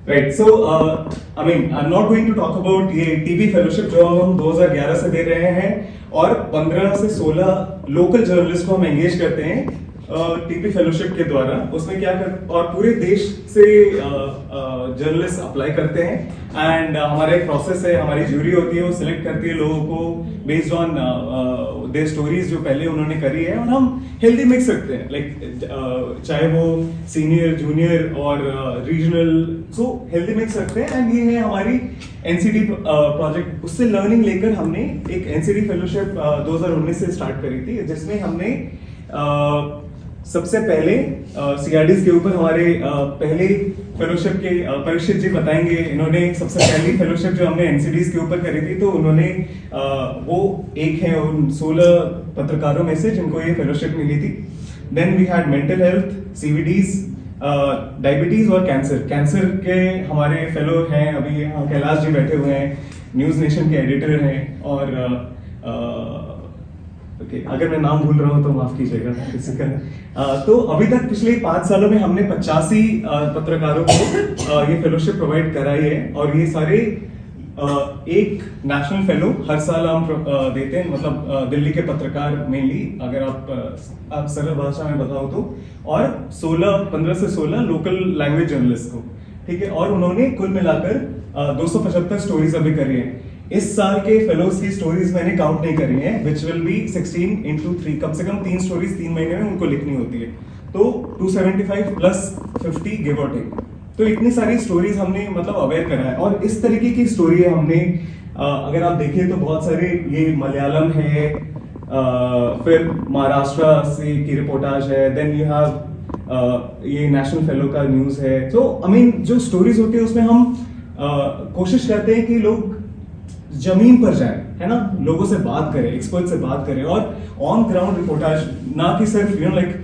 right? So I mean I'm not going to talk about ये TV fellowship जो हम 2011 से दे रहे हैं, और 15 से 16 लोकल जर्नलिस्ट को हम एंगेज करते हैं टीपी फेलोशिप के द्वारा। उसमें क्या कर और पूरे देश से जर्नलिस्ट अप्लाई करते हैं, एंड हमारा एक प्रोसेस है, हमारी ज्यूरी होती है, वो सिलेक्ट करती है लोगों को बेस्ड ऑन देयर स्टोरीज जो पहले उन्होंने करी है, और हम हेल्दी मिक्स रखते हैं, लाइक चाहे वो सीनियर, जूनियर और रीजनल, सो हेल्दी मिक्स रखते हैं। एंड ये है हमारी एनसीडी प्रोजेक्ट, उससे लर्निंग लेकर हमने एक एनसीडी फेलोशिप 2019 से स्टार्ट करी थी, जिसमें हमने सबसे पहले सीआरडीज के ऊपर हमारे पहले फेलोशिप के परीक्षित जी बताएंगे, इन्होंने सबसे पहली फेलोशिप जो हमने एनसीडीज के ऊपर करी थी, तो उन्होंने वो एक है उन 16 पत्रकारों में से जिनको ये फेलोशिप मिली थी। Then we had mental health, CVDs, diabetes और कैंसर के हमारे फेलो हैं अभी कैलाश जी बैठे हुए हैं, न्यूज नेशन के एडिटर हैं, और अगर मैं नाम भूल रहा हूं तो माफ कीजिएगा किसी का। तो अभी तक पिछले 5 सालों में हमने 85 पत्रकारों को ये फेलोशिप प्रोवाइड कराई है, और ये सारे एक नेशनल फेलो हर साल हम देते हैं, मतलब दिल्ली के पत्रकार मेनली, अगर आप सरल भाषा में बताओ तो, और 15 से 16 लोकल लैंग्वेज जर्नलिस्ट को, ठीक है। और उन्होंने कुल मिलाकर 275 स्टोरीज अभी करी है। इस साल के फेलोज की स्टोरीज मैंने काउंट नहीं करी है, विच विल बी 16 into 3, कम से कम 3 स्टोरीज 3 महीने में उनको लिखनी होती है, तो 275 प्लस 50 गिव और टेक, तो इतनी सारी स्टोरीज हमने मतलब अवेयर करा है। और इस तरीके की स्टोरी है हमने, अगर आप देखें तो बहुत सारे, ये मलयालम है, फिर महाराष्ट्र से की रिपोर्टाज है, देन यू हैव ये नेशनल फेलो का न्यूज है। तो आई मीन जो स्टोरीज होती है उसमें हम कोशिश करते हैं कि लोग जमीन पर जाए, है ना, लोगों से बात करें, एक्सपर्ट से बात करें, और ऑन ग्राउंड रिपोर्टाज, ना कि सिर्फ like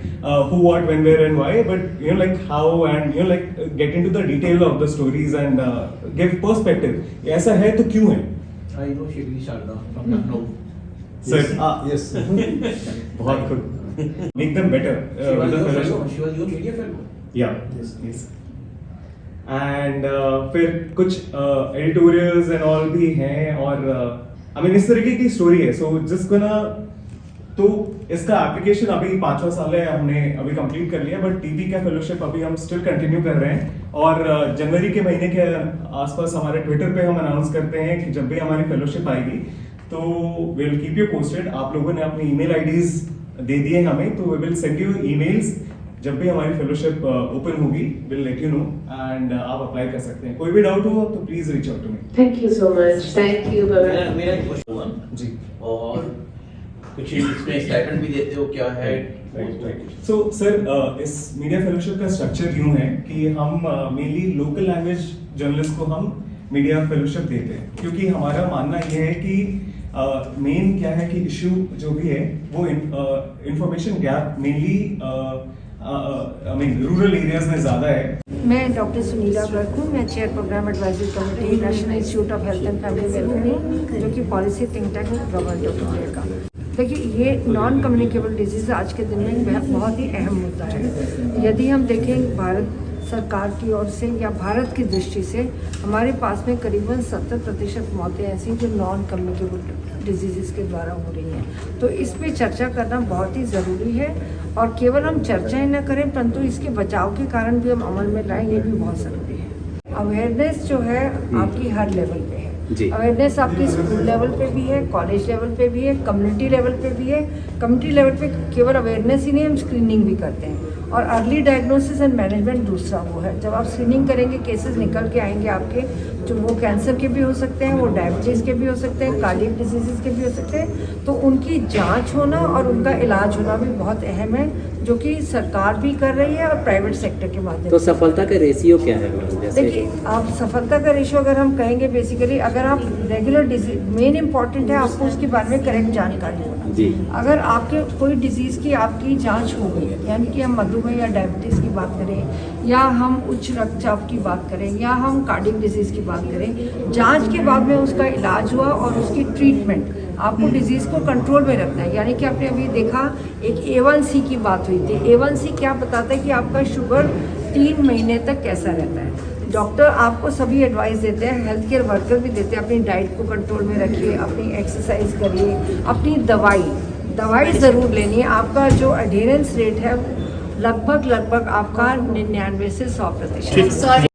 who what when where and why, but like how and like get into the detail of the stories and give perspective. ऐसा है तो क्यों है? I know Shivali Sharda from Lucknow sir yes बहुत good, make them better with the fellowship. She was your media fellow, या yes and फिर कुछ editorials and all भी हैं, और आई मीन इस तरीके की स्टोरी है। सो जिसको ना, तो इसका एप्लीकेशन अभी 5वां साल है, हमने अभी कंप्लीट कर लिया, बट टीवी का फेलोशिप अभी हम स्टिल कंटिन्यू कर रहे हैं। और जनवरी के महीने के आसपास हमारे ट्विटर पे हम अनाउंस करते हैं कि जब भी हमारी फेलोशिप आएगी तो विल कीप यू पोस्टेड। आप लोगों ने अपनी ईमेल आईडीज दे दिए हमें, तो we will send you emails जब भी हमारी फेलोशिप ओपन होगी will let you know and आप अप्लाई कर सकते हैं। कोई भी डाउट हो तो please reach out to me. Thank you so much, thank you, bye bye. मेरा एक क्वेश्चन हुआ जी और कुछ इसमें स्टाइपेंड भी देते हो, क्या है? सो सर इस मीडिया फेलोशिप का स्ट्रक्चर यूं है कि हम मेनली लोकल लैंग्वेज जर्नलिस्ट को हम मीडिया फेलोशिप देते हैं, क्योंकि हमारा मानना यह है कि मेन क्या है कि इशू जो भी है वो information gap mainly I mean rural areas में ज़्यादा है। मैं डॉक्टर सुनीला गर्ग हूँ। मैं chair programme advisory committee national institute of health and family welfare जो कि policy think tank government of India का। देखिए, ये नॉन कम्युनिकेबल डिजीज़ आज के दिन में बहुत ही अहम मुद्दा है। यदि हम देखें भारत सरकार की ओर से या भारत की दृष्टि से, हमारे पास में करीबन 70% मौतें ऐसी जो नॉन कम्युनिकेबल डिजीज़ के द्वारा हो रही हैं। तो इस पे चर्चा करना बहुत ही ज़रूरी है और केवल हम चर्चा ही न करें परंतु इसके बचाव के कारण भी हम अमल में लाएं, ये भी बहुत ज़रूरी है। अवेयरनेस जो है आपकी हर लेवल पे है। अवेयरनेस आपकी स्कूल लेवल पे भी है, कॉलेज लेवल पे भी है, कम्युनिटी लेवल पे भी है। कम्युनिटी लेवल पे केवल अवेयरनेस ही नहीं, हम स्क्रीनिंग भी करते हैं। और अर्ली डायग्नोसिस एंड मैनेजमेंट दूसरा वो है, जब आप स्क्रीनिंग करेंगे केसेस निकल के आएंगे आपके, जो वो कैंसर के भी हो सकते हैं, वो डायबिटीज़ के भी हो सकते हैं, कार्डियक डिजीज़ के भी हो सकते हैं। तो उनकी जांच होना और उनका इलाज होना भी बहुत अहम है, जो कि सरकार भी कर रही है और प्राइवेट सेक्टर के माध्यम तो सफलता का रेशियो क्या है? देखिए, आप सफलता का रेशियो अगर हम कहेंगे बेसिकली, अगर आप रेगुलर डिजीज, मेन इंपॉर्टेंट है आपको उसके बारे में करेक्ट जानकारी होना। अगर आपके कोई डिजीज़ की आपकी जांच हो गई, यानी कि हम मधुमेह या डायबिटीज़ की बात करें या हम उच्च रक्तचाप की बात करें या हम कार्डियक डिजीज़ की बात करें, जांच के बाद में उसका इलाज हुआ और उसकी ट्रीटमेंट, आपको डिजीज़ को कंट्रोल में रखना है। यानी कि आपने अभी देखा एक A1C की बात हुई थी। A1C क्या बताता है कि आपका शुगर 3 महीने तक कैसा रहता है। डॉक्टर आपको सभी एडवाइस देते हैं, हेल्थ केयर वर्कर भी देते हैं, अपनी डाइट को कंट्रोल में रखिए, अपनी एक्सरसाइज करिए, अपनी दवाई ज़रूर लेनी है। आपका जो एडहेरेंस रेट है लगभग आपका 99 से 100%।